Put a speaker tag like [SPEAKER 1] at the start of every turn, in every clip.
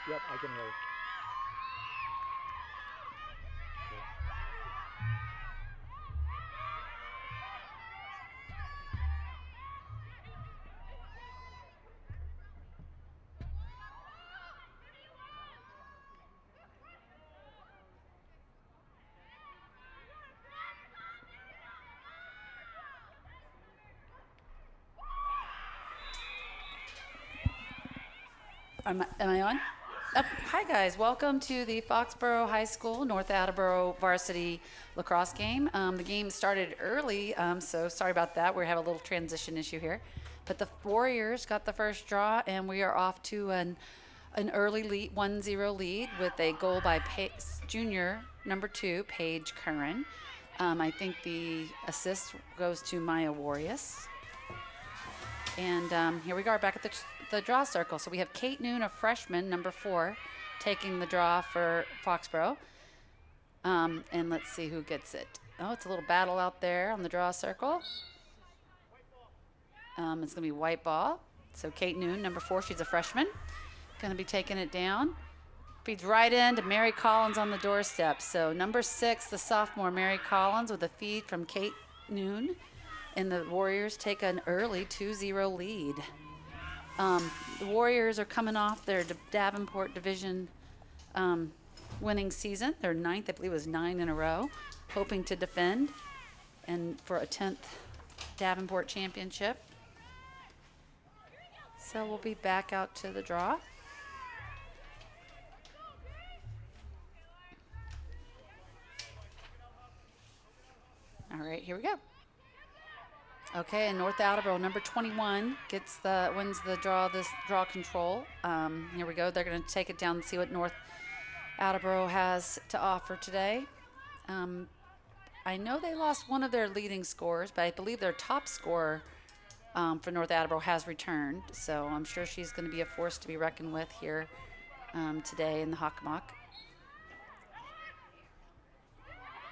[SPEAKER 1] Yep, I can hear you.
[SPEAKER 2] Am I on? Hi, guys. Welcome to the Foxborough High School North Attleboro Varsity Lacrosse game. The game started early, so sorry about that. We have a little transition issue here. But the Warriors got the first draw, and we are off to an early lead, 1-0 lead with a goal by junior number 2, Paige Curran. I think the assist goes to Maya Warius. And here we are back at the draw circle. So we have Kate Noon, a freshman, number 4, taking the draw for Foxborough. And let's see who gets it. Oh, it's a little battle out there on the draw circle. It's going to be white ball. So Kate Noon, number 4, she's a freshman. Going to be taking it down. Feeds right into Mary Collins on the doorstep. So number 6, the sophomore, Mary Collins, with a feed from Kate Noon. And the Warriors take an early 2-0 lead. The Warriors are coming off their Davenport Division winning season. Their 9th, I believe it was 9 in a row, hoping to defend and for a 10th Davenport championship. So we'll be back out to the draw. All right, here we go. Okay, and North Attleboro, number 21, wins the draw control. Here we go. They're going to take it down and see what North Attleboro has to offer today. I know they lost one of their leading scorers, but I believe their top scorer for North Attleboro has returned. So I'm sure she's going to be a force to be reckoned with here today in the Hockomock.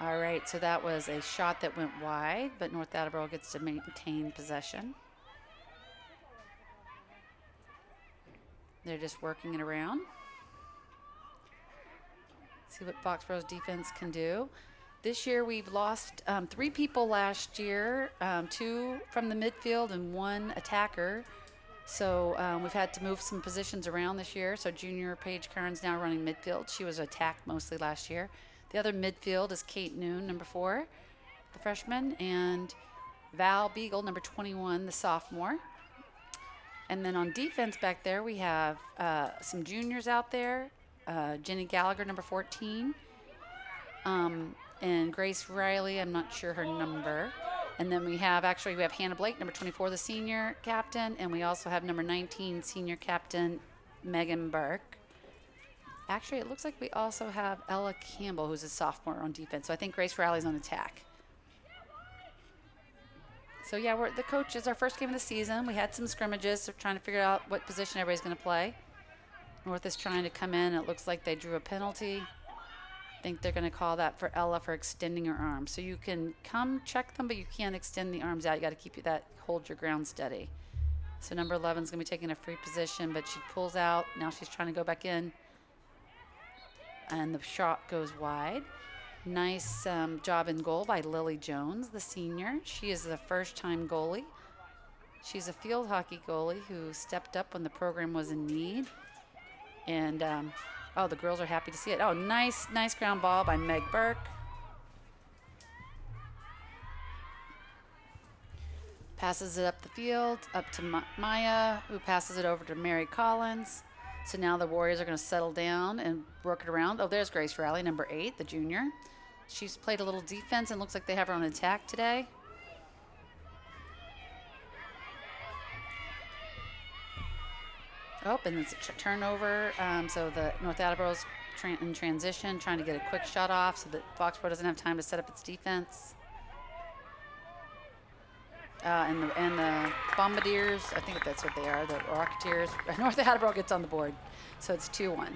[SPEAKER 2] All right, so that was a shot that went wide, but North Attleboro gets to maintain possession. They're just working it around. See what Foxborough's defense can do. This year we've lost 3 people last year, 2 from the midfield and 1 attacker. So we've had to move some positions around this year. So junior Paige Curran's now running midfield. She was attacked mostly last year. The other midfield is Kate Noon, number 4, the freshman, and Val Beagle, number 21, the sophomore. And then on defense back there, we have some juniors out there. Jenny Gallagher, number 14, and Grace Riley, I'm not sure her number. And then we have Hannah Blake, number 24, the senior captain, and we also have number 19, senior captain Megan Burke. Actually, it looks like we also have Ella Campbell, who's a sophomore on defense. So I think Grace Riley's on attack. So yeah, the coach is our first game of the season. We had some scrimmages, so trying to figure out what position everybody's going to play. North is trying to come in. It looks like they drew a penalty. I think they're going to call that for Ella for extending her arms. So you can come check them, but you can't extend the arms out. You got to keep hold your ground steady. So number 11 is going to be taking a free position, but she pulls out. Now she's trying to go back in. And the shot goes wide. Nice job in goal by Lily Jones, the senior. She is the first-time goalie. She's a field hockey goalie who stepped up when the program was in need. And, the girls are happy to see it. Oh, nice ground ball by Meg Burke. Passes it up the field, up to Maya, who passes it over to Mary Collins. So now the Warriors are going to settle down and work it around. Oh, there's Grace Riley, number 8, the junior. She's played a little defense and looks like they have her on attack today. Oh, and it's a turnover. So the North Attleboro's in transition, trying to get a quick shot off so that Foxborough doesn't have time to set up its defense. And the Bombardiers, I think that's what they are, the Rocketeers. North Attleboro gets on the board, so it's 2-1.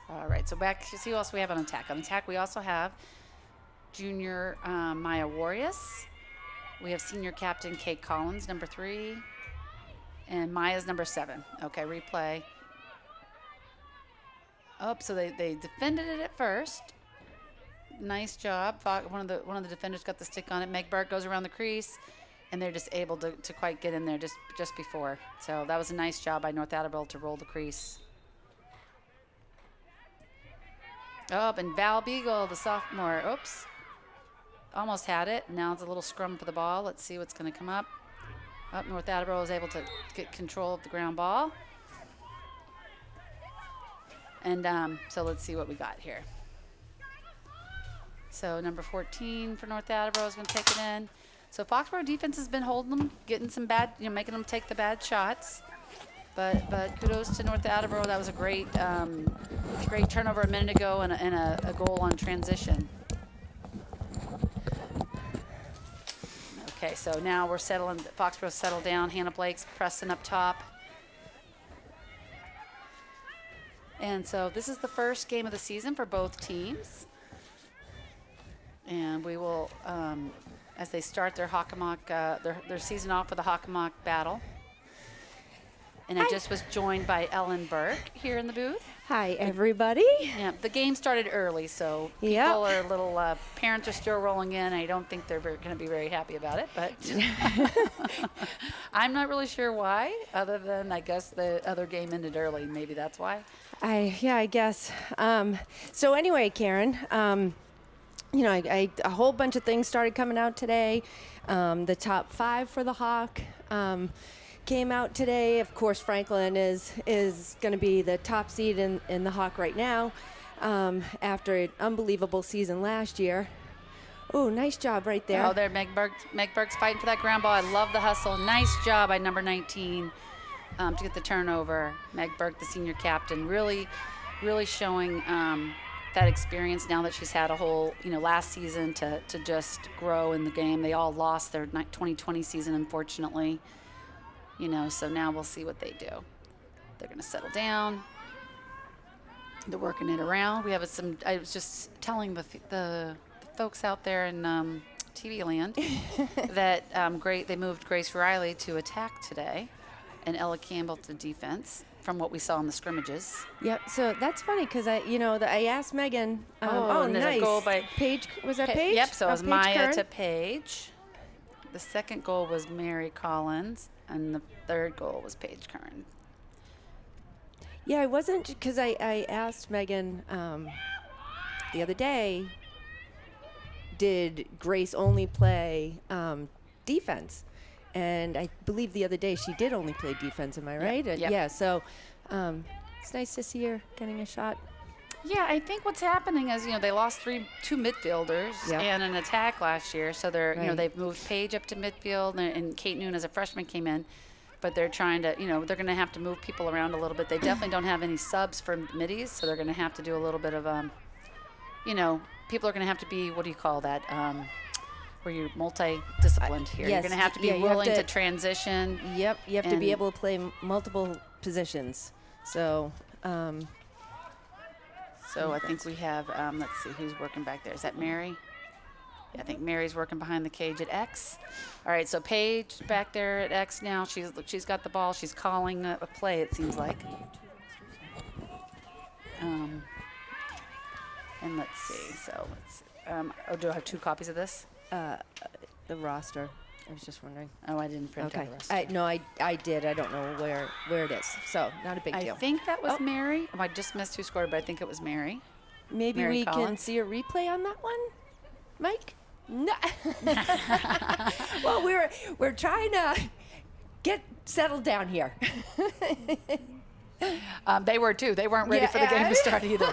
[SPEAKER 2] All right, so back to see who else we have on attack. On attack, we also have junior Maya Warius. We have senior captain Kate Collins, number 3. And Maya's number 7. Okay, replay. Oh, so they defended it at first. Nice job. One of the defenders got the stick on it. Meg Burke goes around the crease, and they're just able to quite get in there just before. So that was a nice job by North Attleboro to roll the crease. Oh, and Val Beagle, the sophomore. Oops. Almost had it. Now it's a little scrum for the ball. Let's see what's going to come up. Oh, North Attleboro is able to get control of the ground ball. And so let's see what we got here. So number 14 for North Attleboro is going to take it in. So Foxborough defense has been holding them, getting some bad, making them take the bad shots. But kudos to North Attleboro. That was a great turnover a minute ago and a goal on transition. Okay, so now we're settling. Foxborough settled down. Hannah Blake's pressing up top. And so this is the first game of the season for both teams. And we will, as they start their Hockomock, their season off with a Hockomock battle. And I just was joined by Ellen Burke here in the booth.
[SPEAKER 1] Hi, everybody.
[SPEAKER 2] Yeah, the game started early, so people are a little, parents are still rolling in. I don't think they're going to be very happy about it, but I'm not really sure why, other than I guess the other game ended early. Maybe that's why.
[SPEAKER 1] I guess. So anyway, Karen, a whole bunch of things started coming out today. The top 5 for the Hawk came out today. Of course, Franklin is going to be the top seed in the Hawk right now after an unbelievable season last year. Oh, nice job right there.
[SPEAKER 2] Oh, there, Meg Burke's fighting for that ground ball. I love the hustle. Nice job by number 19 to get the turnover. Meg Burke, the senior captain, really showing that experience now that she's had a whole, last season to just grow in the game. They all lost their 2020 season, unfortunately. So now we'll see what they do. They're going to settle down. They're working it around. We have I was just telling the folks out there in TV land that they moved Grace Riley to attack today and Ella Campbell to defense from what we saw in the scrimmages.
[SPEAKER 1] Yep. So that's funny because I asked Megan.
[SPEAKER 2] And there's
[SPEAKER 1] nice.
[SPEAKER 2] a goal by
[SPEAKER 1] Paige. Was that Paige?
[SPEAKER 2] Yep. So it was Maya
[SPEAKER 1] Kern?
[SPEAKER 2] to Paige. The second goal was Mary Collins, and the third goal was Paige Kern.
[SPEAKER 1] Yeah, I wasn't, because I asked Megan the other day, did Grace only play defense? And I believe the other day she did only play defense. Am I right?
[SPEAKER 2] Yep.
[SPEAKER 1] Yeah. So it's nice to see her getting a shot.
[SPEAKER 2] Yeah, I think what's happening is, they lost two midfielders and an attack last year. So they're, they've moved Paige up to midfield and Kate Noon as a freshman came in. But they're trying to, they're going to have to move people around a little bit. They definitely don't have any subs for middies. So they're going to have to do a little bit of, people are going to have to be, what do you call that? Where you're multi-disciplined here.
[SPEAKER 1] Yes.
[SPEAKER 2] You're going to have to be willing to transition.
[SPEAKER 1] Yep. You have to be able to play multiple positions. So,
[SPEAKER 2] I think we have, let's see, who's working back there? Is that Mary? Yeah, I think Mary's working behind the cage at X. All right, so Paige back there at X now. She's got the ball. She's calling a play, it seems like. And let's see. So do I have 2 copies of this?
[SPEAKER 1] the roster. I was just wondering.
[SPEAKER 2] Oh, I didn't print out the roster.
[SPEAKER 1] I did. I don't know where it is. So not a big deal.
[SPEAKER 2] I think that was Mary. I just missed who scored, but I think it was Mary.
[SPEAKER 1] Maybe
[SPEAKER 2] Mary
[SPEAKER 1] we
[SPEAKER 2] Collins.
[SPEAKER 1] can see a replay on that one, Mike? No. Well, we're trying to get settled down here.
[SPEAKER 2] They were too. They weren't ready for the game to start either.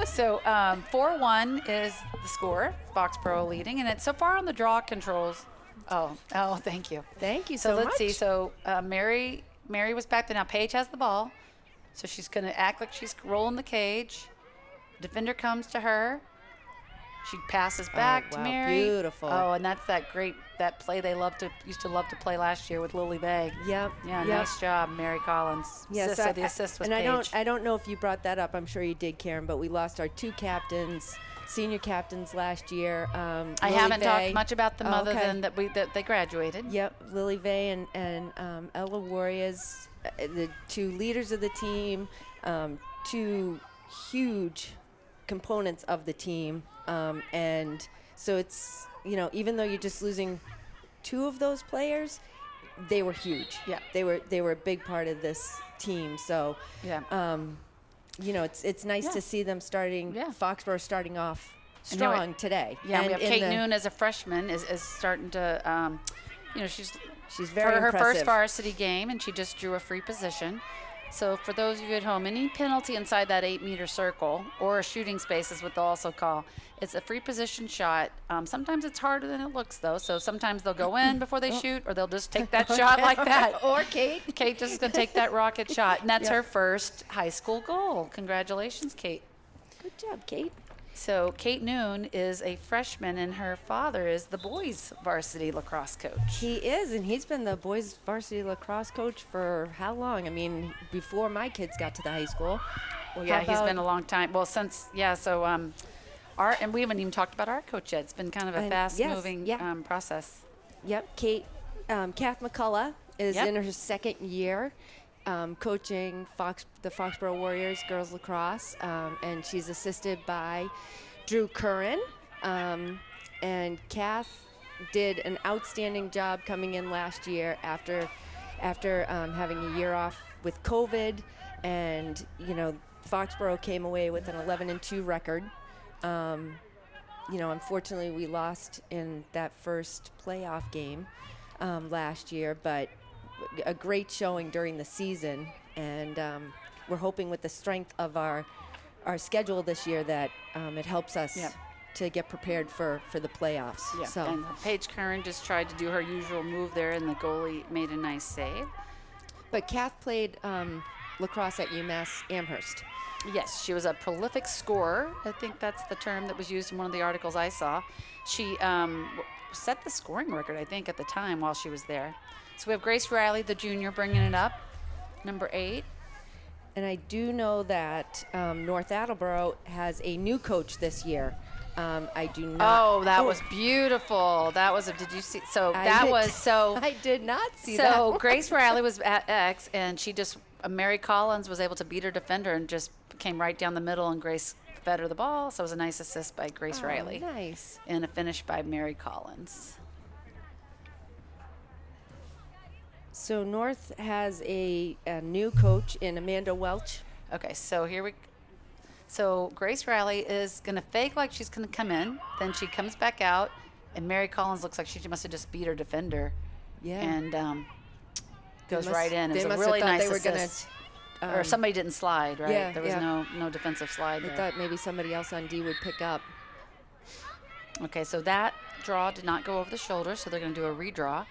[SPEAKER 2] So 4-1 is the score. Foxborough leading, and it's so far on the draw controls. Oh, thank you.
[SPEAKER 1] Thank you
[SPEAKER 2] so
[SPEAKER 1] much.
[SPEAKER 2] Let's see. So Mary was back there. Now Paige has the ball, so she's going to act like she's rolling the cage. Defender comes to her. She passes back to Mary.
[SPEAKER 1] Beautiful.
[SPEAKER 2] Oh, and that's that play they used to love to play last year with Lily Bay.
[SPEAKER 1] Yep.
[SPEAKER 2] Yeah, nice job, Mary Collins.
[SPEAKER 1] Yes,
[SPEAKER 2] the assist was
[SPEAKER 1] and
[SPEAKER 2] Paige.
[SPEAKER 1] I don't know if you brought that up. I'm sure you did, Karen, but we lost our 2 captains senior captains last year.
[SPEAKER 2] I haven't talked much about them other than that they graduated.
[SPEAKER 1] Yep, Lily Vay and Ella Warriors, the two leaders of the team, two huge components of the team, and so it's, even though you're just losing two of those players, they were huge.
[SPEAKER 2] Yeah,
[SPEAKER 1] they were a big part of this team. So
[SPEAKER 2] yeah,
[SPEAKER 1] it's nice to see them Foxborough starting off strong today.
[SPEAKER 2] Yeah, and we have Kate Noon as a freshman is starting to, she's
[SPEAKER 1] very
[SPEAKER 2] for her
[SPEAKER 1] impressive.
[SPEAKER 2] First varsity game, and she just drew a free position. So for those of you at home, any penalty inside that 8-meter circle or a shooting space is what they'll also call. It's a free position shot. Sometimes it's harder than it looks, though. So sometimes they'll go in before they shoot, or they'll just take that shot like that.
[SPEAKER 1] Or Kate.
[SPEAKER 2] Kate just is going to take that rocket shot, and that's her first high school goal. Congratulations, Kate.
[SPEAKER 1] Good job, Kate.
[SPEAKER 2] So Kate Noon is a freshman, and her father is the boys' varsity lacrosse coach.
[SPEAKER 1] He is, and he's been the boys' varsity lacrosse coach for how long? I mean, before my kids got to the high school.
[SPEAKER 2] Well, yeah, he's been a long time. Well, since, so and we haven't even talked about our coach yet. It's been kind of a fast-moving process.
[SPEAKER 1] Yep, Kate, Kath McCullough is in her second year. Coaching the Foxborough Warriors girls lacrosse, and she's assisted by Drew Curran. And Kath did an outstanding job coming in last year after having a year off with COVID, and Foxborough came away with an 11-2 record. Unfortunately, we lost in that first playoff game last year, but a great showing during the season, and we're hoping with the strength of our schedule this year that it helps us to get prepared for the playoffs.
[SPEAKER 2] Yeah.
[SPEAKER 1] So.
[SPEAKER 2] And Paige Curran just tried to do her usual move there, and the goalie made a nice save.
[SPEAKER 1] But Kath played lacrosse at UMass Amherst.
[SPEAKER 2] Yes, she was a prolific scorer. I think that's the term that was used in one of the articles I saw. She set the scoring record, I think, at the time while she was there. So we have Grace Riley, the junior, bringing it up, number 8.
[SPEAKER 1] And I do know that North Attleboro has a new coach this year. I do not.
[SPEAKER 2] Oh, that was beautiful. That was did you see? So
[SPEAKER 1] I did not see that.
[SPEAKER 2] So Grace Riley was at X, and she just, Mary Collins was able to beat her defender and just came right down the middle, and Grace fed her the ball. So it was a nice assist by Grace Riley.
[SPEAKER 1] Nice.
[SPEAKER 2] And a finish by Mary Collins.
[SPEAKER 1] So North has a new coach in Amanda Welch.
[SPEAKER 2] Okay, so so Grace Riley is going to fake like she's going to come in. Then she comes back out, and Mary Collins looks like she must have just beat her defender.
[SPEAKER 1] Yeah.
[SPEAKER 2] And goes right in. It's a really nice assist. Or somebody didn't slide, right?
[SPEAKER 1] Yeah,
[SPEAKER 2] there was no defensive slide there.
[SPEAKER 1] I thought maybe somebody else on D would pick up.
[SPEAKER 2] Okay, so that draw did not go over the shoulder, so they're going to do a redraw.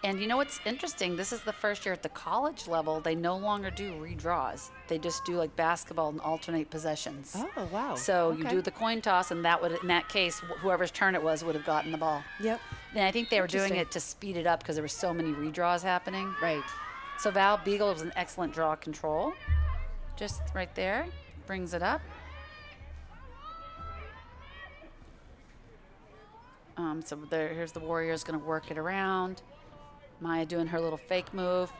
[SPEAKER 2] And you know what's interesting? This is the first year at the college level they no longer do redraws. They just do like basketball and alternate possessions.
[SPEAKER 1] Oh, wow.
[SPEAKER 2] So you do the coin toss, and that would, in that case, whoever's turn it was would have gotten the ball.
[SPEAKER 1] Yep.
[SPEAKER 2] And I think they were doing it to speed it up because there were so many redraws happening.
[SPEAKER 1] Right.
[SPEAKER 2] So Val Beagle was an excellent draw control. Just right there. Brings it up. So here's the Warriors going to work it around. Maya doing her little fake move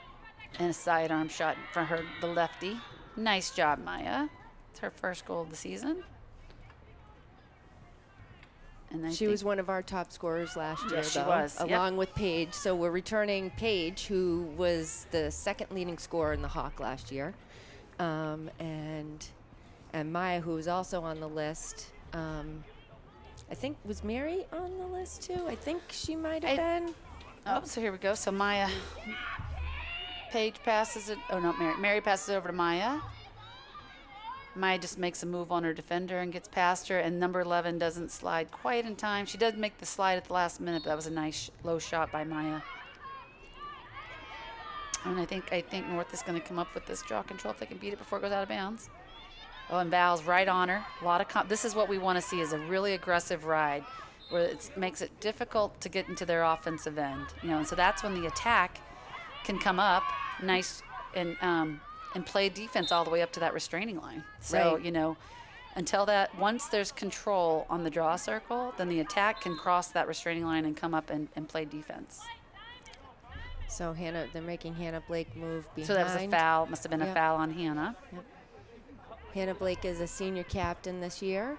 [SPEAKER 2] and a sidearm shot for the lefty. Nice job, Maya. It's her first goal of the season. And
[SPEAKER 1] she was one of our top scorers last year,
[SPEAKER 2] yes,
[SPEAKER 1] though,
[SPEAKER 2] she was.
[SPEAKER 1] along with Paige. So we're returning Paige, who was the second leading scorer in the Hawk last year, and Maya, who was also on the list. I think, was Mary on the list too? I think she might have been.
[SPEAKER 2] Oh, so here we go. So Maya, Paige passes it. Oh, no, Mary passes it over to Maya. Maya just makes a move on her defender and gets past her, and number 11 doesn't slide quite in time. She does make the slide at the last minute, but that was a nice low shot by Maya. And I think North is going to come up with this draw control if they can beat it before it goes out of bounds. Oh, and Val's right on her. A lot of this is what we want to see, is a really aggressive ride, where it makes it difficult to get into their offensive end, and so that's when the attack can come up nice and play defense all the way up to that restraining line. So,
[SPEAKER 1] right.
[SPEAKER 2] Until that, once there's control on the draw circle, then the attack can cross that restraining line and come up and play defense.
[SPEAKER 1] So they're making Hannah Blake move behind.
[SPEAKER 2] So that was a foul. Must have been a foul on Hannah.
[SPEAKER 1] Yep. Hannah Blake is a senior captain this year,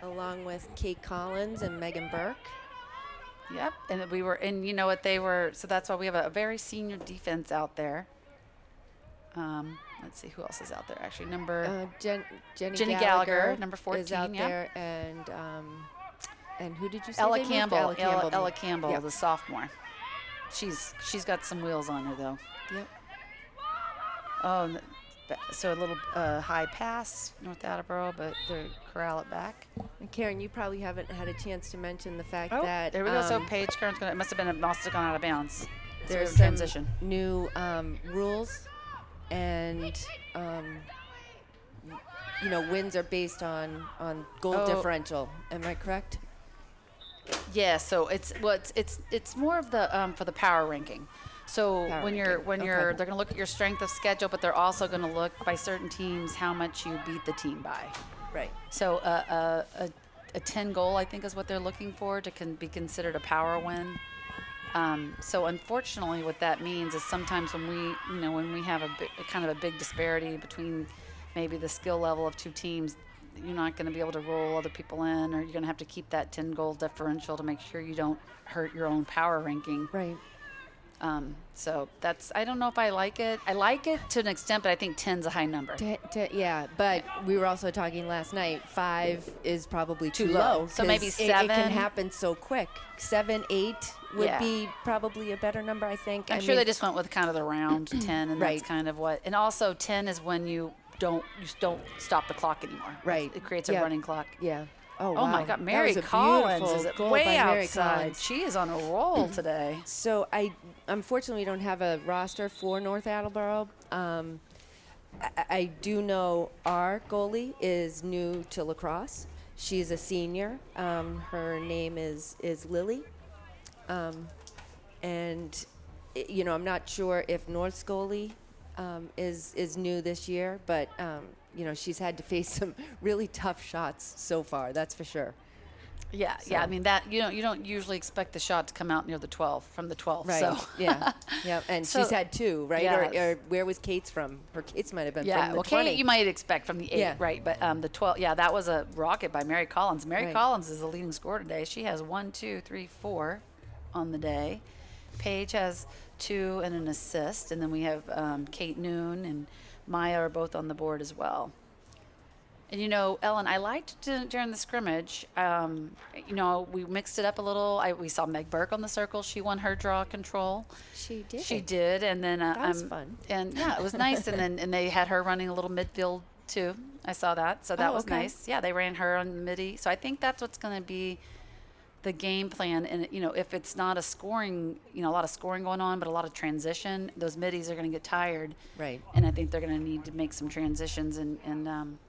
[SPEAKER 1] along with Kate Collins and Megan Burke.
[SPEAKER 2] Yep, and you know what, they were, so that's why we have a very senior defense out there. Let's see, who else is out there, actually. Jenny Gallagher, number 14,
[SPEAKER 1] is out there, and who did you say?
[SPEAKER 2] Ella Campbell,
[SPEAKER 1] Ella
[SPEAKER 2] Campbell,
[SPEAKER 1] yep.
[SPEAKER 2] the sophomore. She's got some wheels on her, though.
[SPEAKER 1] Yep.
[SPEAKER 2] Oh, so a little high pass, North Attleboro, but they corral it back.
[SPEAKER 1] And Karen, you probably haven't had a chance to mention the fact
[SPEAKER 2] Oh,
[SPEAKER 1] that
[SPEAKER 2] there we go. So Paige Kern's it must have gone out of bounds.
[SPEAKER 1] There's some
[SPEAKER 2] transition.
[SPEAKER 1] New rules, and wins are based on goal differential. Am I correct?
[SPEAKER 2] Yeah. So it's more of the for the power ranking. So they're going to look at your strength of schedule, but they're also going to look by certain teams how much you beat the team by.
[SPEAKER 1] Right.
[SPEAKER 2] So a 10 goal, I think, is what they're looking for to be considered a power win. So unfortunately, what that means is sometimes when we have a big disparity between maybe the skill level of two teams, you're not going to be able to roll other people in, or you're going to have to keep that 10 goal differential to make sure you don't hurt your own power ranking.
[SPEAKER 1] Right.
[SPEAKER 2] So I don't know if I like it. I like it to an extent, but I think 10's a high number.
[SPEAKER 1] Yeah, but we were also talking last night, 5 is probably too low.
[SPEAKER 2] So maybe 7.
[SPEAKER 1] It can happen so quick. 7, 8 would be probably a better number, I think.
[SPEAKER 2] I'm sure they just went with kind of the round 10, and that's kind of what. And also 10 is when you don't stop the clock anymore.
[SPEAKER 1] Right.
[SPEAKER 2] It creates a running clock.
[SPEAKER 1] Yeah.
[SPEAKER 2] Oh wow. My God, Mary Collins is way outside. She is on a roll today.
[SPEAKER 1] So unfortunately don't have a roster for North Attleboro. I do know our goalie is new to lacrosse. She's a senior. Her name is Lily. And I'm not sure if North's goalie is new this year, but she's had to face some really tough shots so far. That's for sure.
[SPEAKER 2] Yeah, so. Yeah. I mean that you don't usually expect the shot to come out near the 12 from the 12.
[SPEAKER 1] Right.
[SPEAKER 2] So.
[SPEAKER 1] Yeah. And she's had 2, right?
[SPEAKER 2] Yes.
[SPEAKER 1] Or where was Kate's from? Her Kate's might have been from the 20.
[SPEAKER 2] Kate you might expect from the 8, right? But the 12, that was a rocket by Mary Collins. Mary Collins is the leading scorer today. She has 1, 2, 3, 4 on the day. Paige has 2 and an assist, and then we have Kate Noon and Maya are both on the board as well. And Ellen, I liked during the scrimmage. We mixed it up a little. We saw Meg Burke on the circle. She won her draw control.
[SPEAKER 1] She did.
[SPEAKER 2] She did, and then
[SPEAKER 1] that was fun.
[SPEAKER 2] And it was nice. And they had her running a little midfield too. I saw that, so that was nice. Yeah, they ran her on the midi. So I think that's what's going to be the game plan. And if it's not a scoring, a lot of scoring going on, but a lot of transition, those middies are going to get tired.
[SPEAKER 1] Right.
[SPEAKER 2] And I think they're going to need to make some transitions and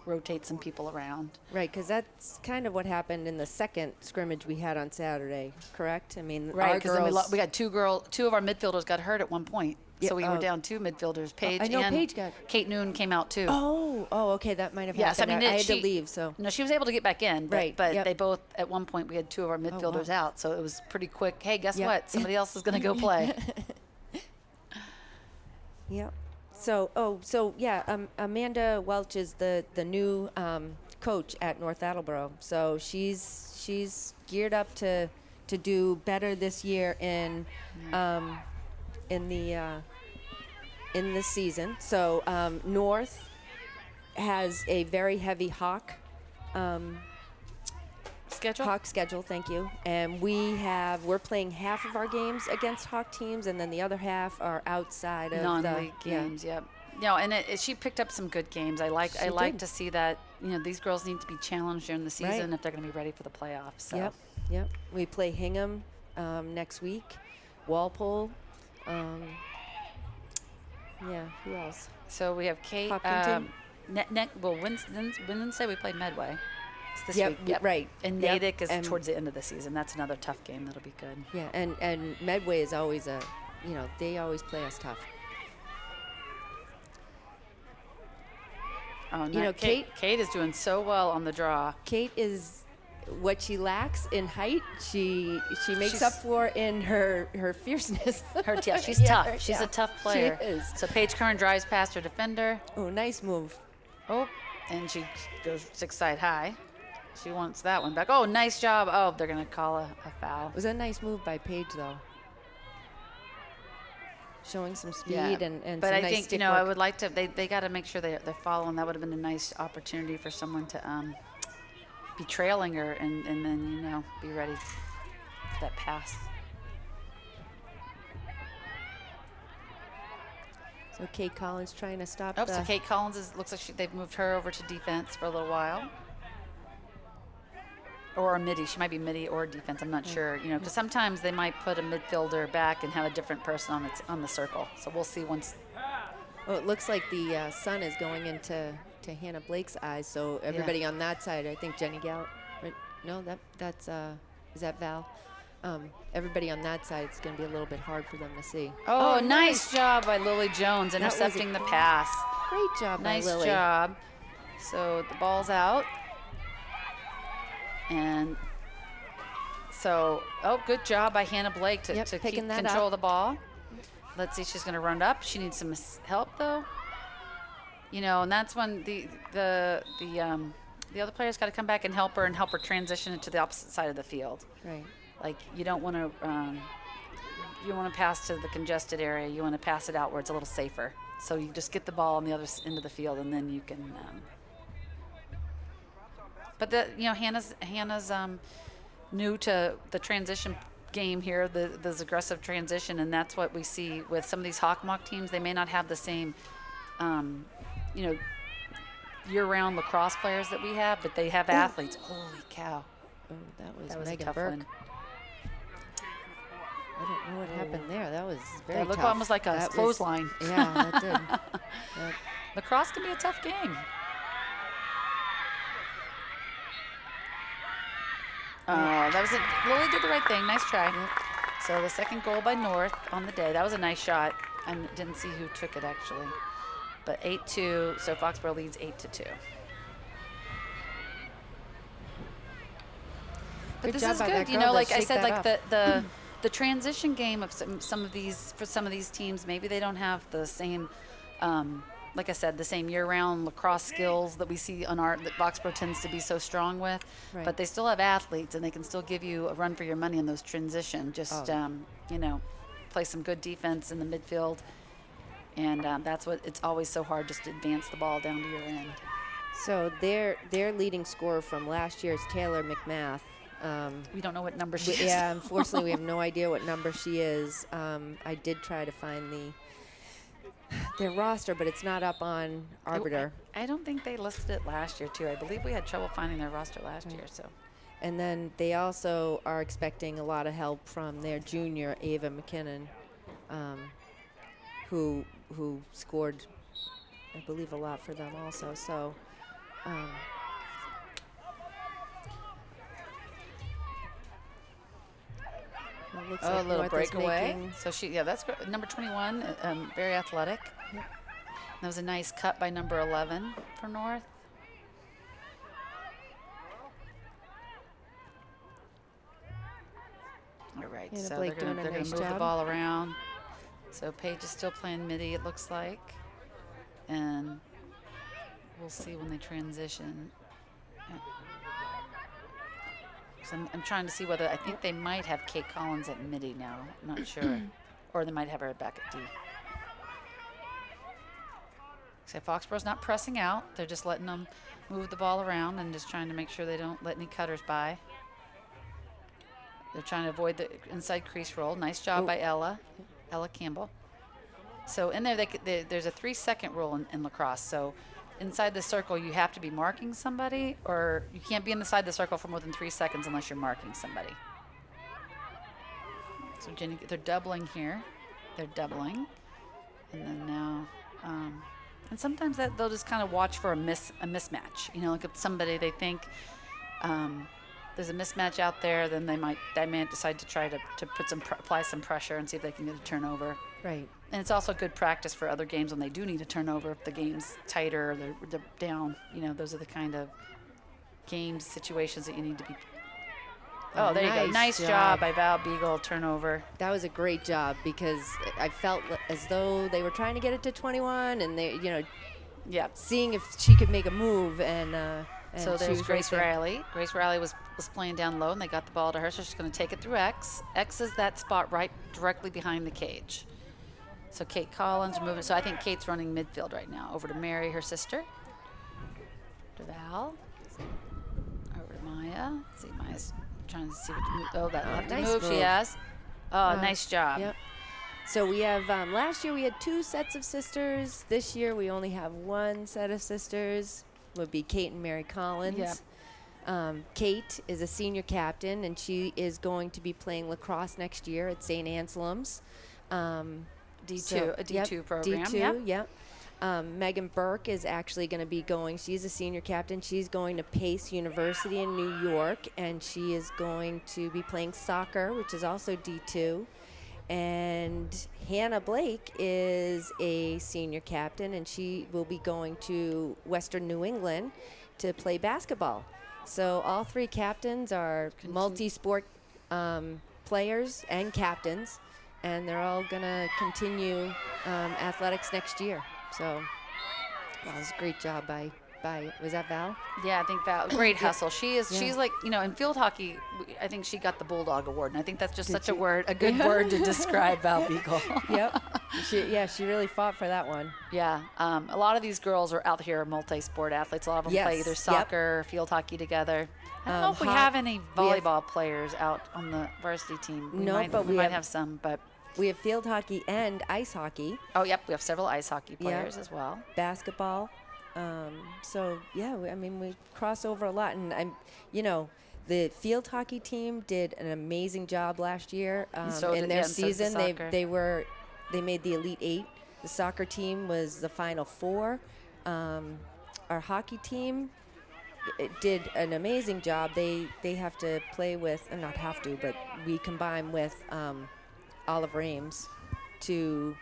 [SPEAKER 2] rotate some people around.
[SPEAKER 1] Right, because that's kind of what happened in the second scrimmage we had on Saturday, correct? I mean,
[SPEAKER 2] right, because we got 2 of our midfielders got hurt at one point. Yeah, so we were down 2 midfielders. Paige and Kate Noon came out too.
[SPEAKER 1] Oh, okay, that might have happened.
[SPEAKER 2] I mean,
[SPEAKER 1] I had to leave, so.
[SPEAKER 2] No, she was able to get back in, but they both, at one point, we had 2 of our midfielders out, so it was pretty quick. Hey, guess what? Somebody else is going to go play.
[SPEAKER 1] Yep. Amanda Welch is the new coach at North Attleboro. So she's geared up to do better this year in the season. So North has a very heavy Hawk schedule, thank you. And we're playing half of our games against Hawk teams, and then the other half are outside of
[SPEAKER 2] non-league games. Yep. And she picked up some good games. I like to see that. These girls need to be challenged during the season if they're going to be ready for the playoffs. So.
[SPEAKER 1] Yep. We play Hingham next week, Walpole. Who else?
[SPEAKER 2] So we have Kate.
[SPEAKER 1] Hopkinton.
[SPEAKER 2] Wednesday we play Medway. This
[SPEAKER 1] yep,
[SPEAKER 2] week. Yep.
[SPEAKER 1] Right.
[SPEAKER 2] And Natick is towards the end of the season. That's another tough game. That'll be good.
[SPEAKER 1] Yeah, and Medway is always they always play us tough.
[SPEAKER 2] Oh,
[SPEAKER 1] You know,
[SPEAKER 2] Kate is doing so well on the draw.
[SPEAKER 1] Kate is what she lacks in height. She makes
[SPEAKER 2] She's-
[SPEAKER 1] up for in her fierceness.
[SPEAKER 2] She's
[SPEAKER 1] Yeah,
[SPEAKER 2] tough. She's
[SPEAKER 1] yeah,
[SPEAKER 2] a tough player.
[SPEAKER 1] She is.
[SPEAKER 2] So Paige Curran drives past her defender.
[SPEAKER 1] Oh, nice move.
[SPEAKER 2] Oh, and she goes 6 side high. She wants that one back. Oh, nice job. Oh, they're going to call a foul.
[SPEAKER 1] It was a nice move by Paige, though. Showing some speed
[SPEAKER 2] Yeah.
[SPEAKER 1] and
[SPEAKER 2] but
[SPEAKER 1] some
[SPEAKER 2] I
[SPEAKER 1] nice
[SPEAKER 2] think,
[SPEAKER 1] stick
[SPEAKER 2] I
[SPEAKER 1] work.
[SPEAKER 2] would like to, they got to make sure they're following. That would have been a nice opportunity for someone to be trailing her and then, be ready for that pass.
[SPEAKER 1] So Kate Collins trying to stop
[SPEAKER 2] Oh,
[SPEAKER 1] the...
[SPEAKER 2] so Kate Collins looks like they've moved her over to defense for a little while. Or a midi. She might be midi or defense. I'm not sure. Because sometimes they might put a midfielder back and have a different person on the circle. So we'll see once.
[SPEAKER 1] Oh, it looks like the sun is going into Hannah Blake's eyes. So everybody on that side, I think Jenny Gall. Right? No, that's is that Val? Everybody on that side, it's going to be a little bit hard for them to see.
[SPEAKER 2] Oh, nice job by Lily Jones intercepting the pass.
[SPEAKER 1] Great job by
[SPEAKER 2] Nice
[SPEAKER 1] Lily.
[SPEAKER 2] job. So the ball's out. And so, good job by Hannah Blake to keep control of the ball. Let's see, she's going to run it up. She needs some help, though. And that's when the other players got to come back and help her transition it to the opposite side of the field.
[SPEAKER 1] Right.
[SPEAKER 2] Like, you don't want to pass to the congested area. You want to pass it out where it's a little safer. So you just get the ball on the other end of the field, and then you can. But Hannah's new to the transition game here, this aggressive transition, and that's what we see with some of these Hawk-Mock teams. They may not have the same, year-round lacrosse players that we have, but they have athletes. Holy cow!
[SPEAKER 1] Oh, that was
[SPEAKER 2] a
[SPEAKER 1] Megan
[SPEAKER 2] tough
[SPEAKER 1] Burke.
[SPEAKER 2] one.
[SPEAKER 1] I don't know what happened there. That was very
[SPEAKER 2] That looked
[SPEAKER 1] tough.
[SPEAKER 2] almost like a clothesline.
[SPEAKER 1] Yeah, that did.
[SPEAKER 2] Lacrosse can be a tough game. That was Lily did the right thing. Nice try.
[SPEAKER 1] Yep.
[SPEAKER 2] So the second goal by North on the day. That was a nice shot. I didn't see who took it actually, but 8-2. So Foxborough leads 8-2. But
[SPEAKER 1] Good
[SPEAKER 2] this
[SPEAKER 1] job
[SPEAKER 2] is
[SPEAKER 1] by
[SPEAKER 2] good.
[SPEAKER 1] that girl to
[SPEAKER 2] Like I
[SPEAKER 1] shake
[SPEAKER 2] said,
[SPEAKER 1] that
[SPEAKER 2] like the transition game of some of these teams, maybe they don't have the same. Like I said, the same year-round lacrosse skills that we see that Foxborough tends to be so strong with,
[SPEAKER 1] Right.
[SPEAKER 2] but they still have athletes and they can still give you a run for your money in those transition. Just play some good defense in the midfield, and that's what it's always so hard just to advance the ball down to your end.
[SPEAKER 1] So their leading scorer from last year is Taylor McMath.
[SPEAKER 2] We don't know what number she is.
[SPEAKER 1] Yeah, unfortunately, we have no idea what number she is. I did try to find their roster, but it's not up on Arbiter.
[SPEAKER 2] I don't think they listed it last year, too. I believe we had trouble finding their roster last year. So,
[SPEAKER 1] And then they also are expecting a lot of help from their junior, Ava McKinnon, who scored, I believe, a lot for them also. So. It looks like
[SPEAKER 2] a little
[SPEAKER 1] North is
[SPEAKER 2] breakaway.
[SPEAKER 1] making-
[SPEAKER 2] So that's number 21, very athletic.
[SPEAKER 1] Yep.
[SPEAKER 2] That was a nice cut by number 11 for North. All right,
[SPEAKER 1] Hannah
[SPEAKER 2] so
[SPEAKER 1] Blake
[SPEAKER 2] they're
[SPEAKER 1] doing
[SPEAKER 2] going
[SPEAKER 1] a
[SPEAKER 2] to
[SPEAKER 1] nice
[SPEAKER 2] move the
[SPEAKER 1] job.
[SPEAKER 2] ball around. So Paige is still playing midi, it looks like. And we'll see when they transition. So I'm trying to see whether, I think they might have Kate Collins at midi now. I'm not sure. Or they might have her back at D. So Foxborough's not pressing out. They're just letting them move the ball around and just trying to make sure they don't let any cutters by. They're trying to avoid the inside crease roll. Nice job by Ella Campbell. So in there, there's a 3-second rule in lacrosse. So inside the circle, you have to be marking somebody, or you can't be inside the circle for more than 3 seconds unless you're marking somebody. So Jenny, they're doubling here. They're doubling. And then now, and sometimes they'll just kind of watch for a mismatch. Like if somebody they think there's a mismatch out there, then they might decide to try to put apply some pressure and see if they can get a turnover.
[SPEAKER 1] Right.
[SPEAKER 2] And it's also good practice for other games when they do need a turnover. If the game's tighter, or they're down. Those are the kind of games situations that you need to be. Oh, there you go. Nice job by Val Beagle, turnover.
[SPEAKER 1] That was a great job because I felt as though they were trying to get it to 21, and they, seeing if she could make a move, and
[SPEAKER 2] so there's Grace Riley. Grace Riley was playing down low, and they got the ball to her, so she's going to take it through X. X is that spot right directly behind the cage. So Kate Collins moving. So I think Kate's running midfield right now. Over to Mary, her sister. To Val. Over to Maya. Let's see, Maya's trying to see what to move. Oh, that lefty
[SPEAKER 1] nice
[SPEAKER 2] move she has. Oh, nice job.
[SPEAKER 1] Yep. So we have, last year we had 2 sets of sisters. This year we only have 1 set of sisters. Would be Kate and Mary Collins.
[SPEAKER 2] Yep.
[SPEAKER 1] Kate is a senior captain, and she is going to be playing lacrosse next year at St. Anselm's.
[SPEAKER 2] D2, a D2 program.
[SPEAKER 1] D2, yep. Megan Burke is actually going to be going. She's a senior captain. She's going to Pace University in New York, and she is going to be playing soccer, which is also D2. And Hannah Blake is a senior captain, and she will be going to Western New England to play basketball. So all 3 captains are multi-sport players and captains, and they're all going to continue athletics next year. So that was a great job by was that Val?
[SPEAKER 2] Yeah, I think Val. Great hustle. She's like, in field hockey, I think she got the Bulldog Award, and I think that's just a good word to describe Val Beagle.
[SPEAKER 1] Yep. She really fought for that one.
[SPEAKER 2] Yeah. A lot of these girls are out here multi-sport athletes. A lot of them play either soccer or field hockey together. I don't know if we have any volleyball players out on the varsity team. We might have some, but
[SPEAKER 1] we have field hockey and ice hockey.
[SPEAKER 2] Oh, yep. We have several ice hockey players as well.
[SPEAKER 1] Basketball. We cross over a lot, and the field hockey team did an amazing job last year in their season. They made the Elite 8. The soccer team was the Final 4. Our hockey team did an amazing job. They have to play with, not have to, but we combine with Olive Rames to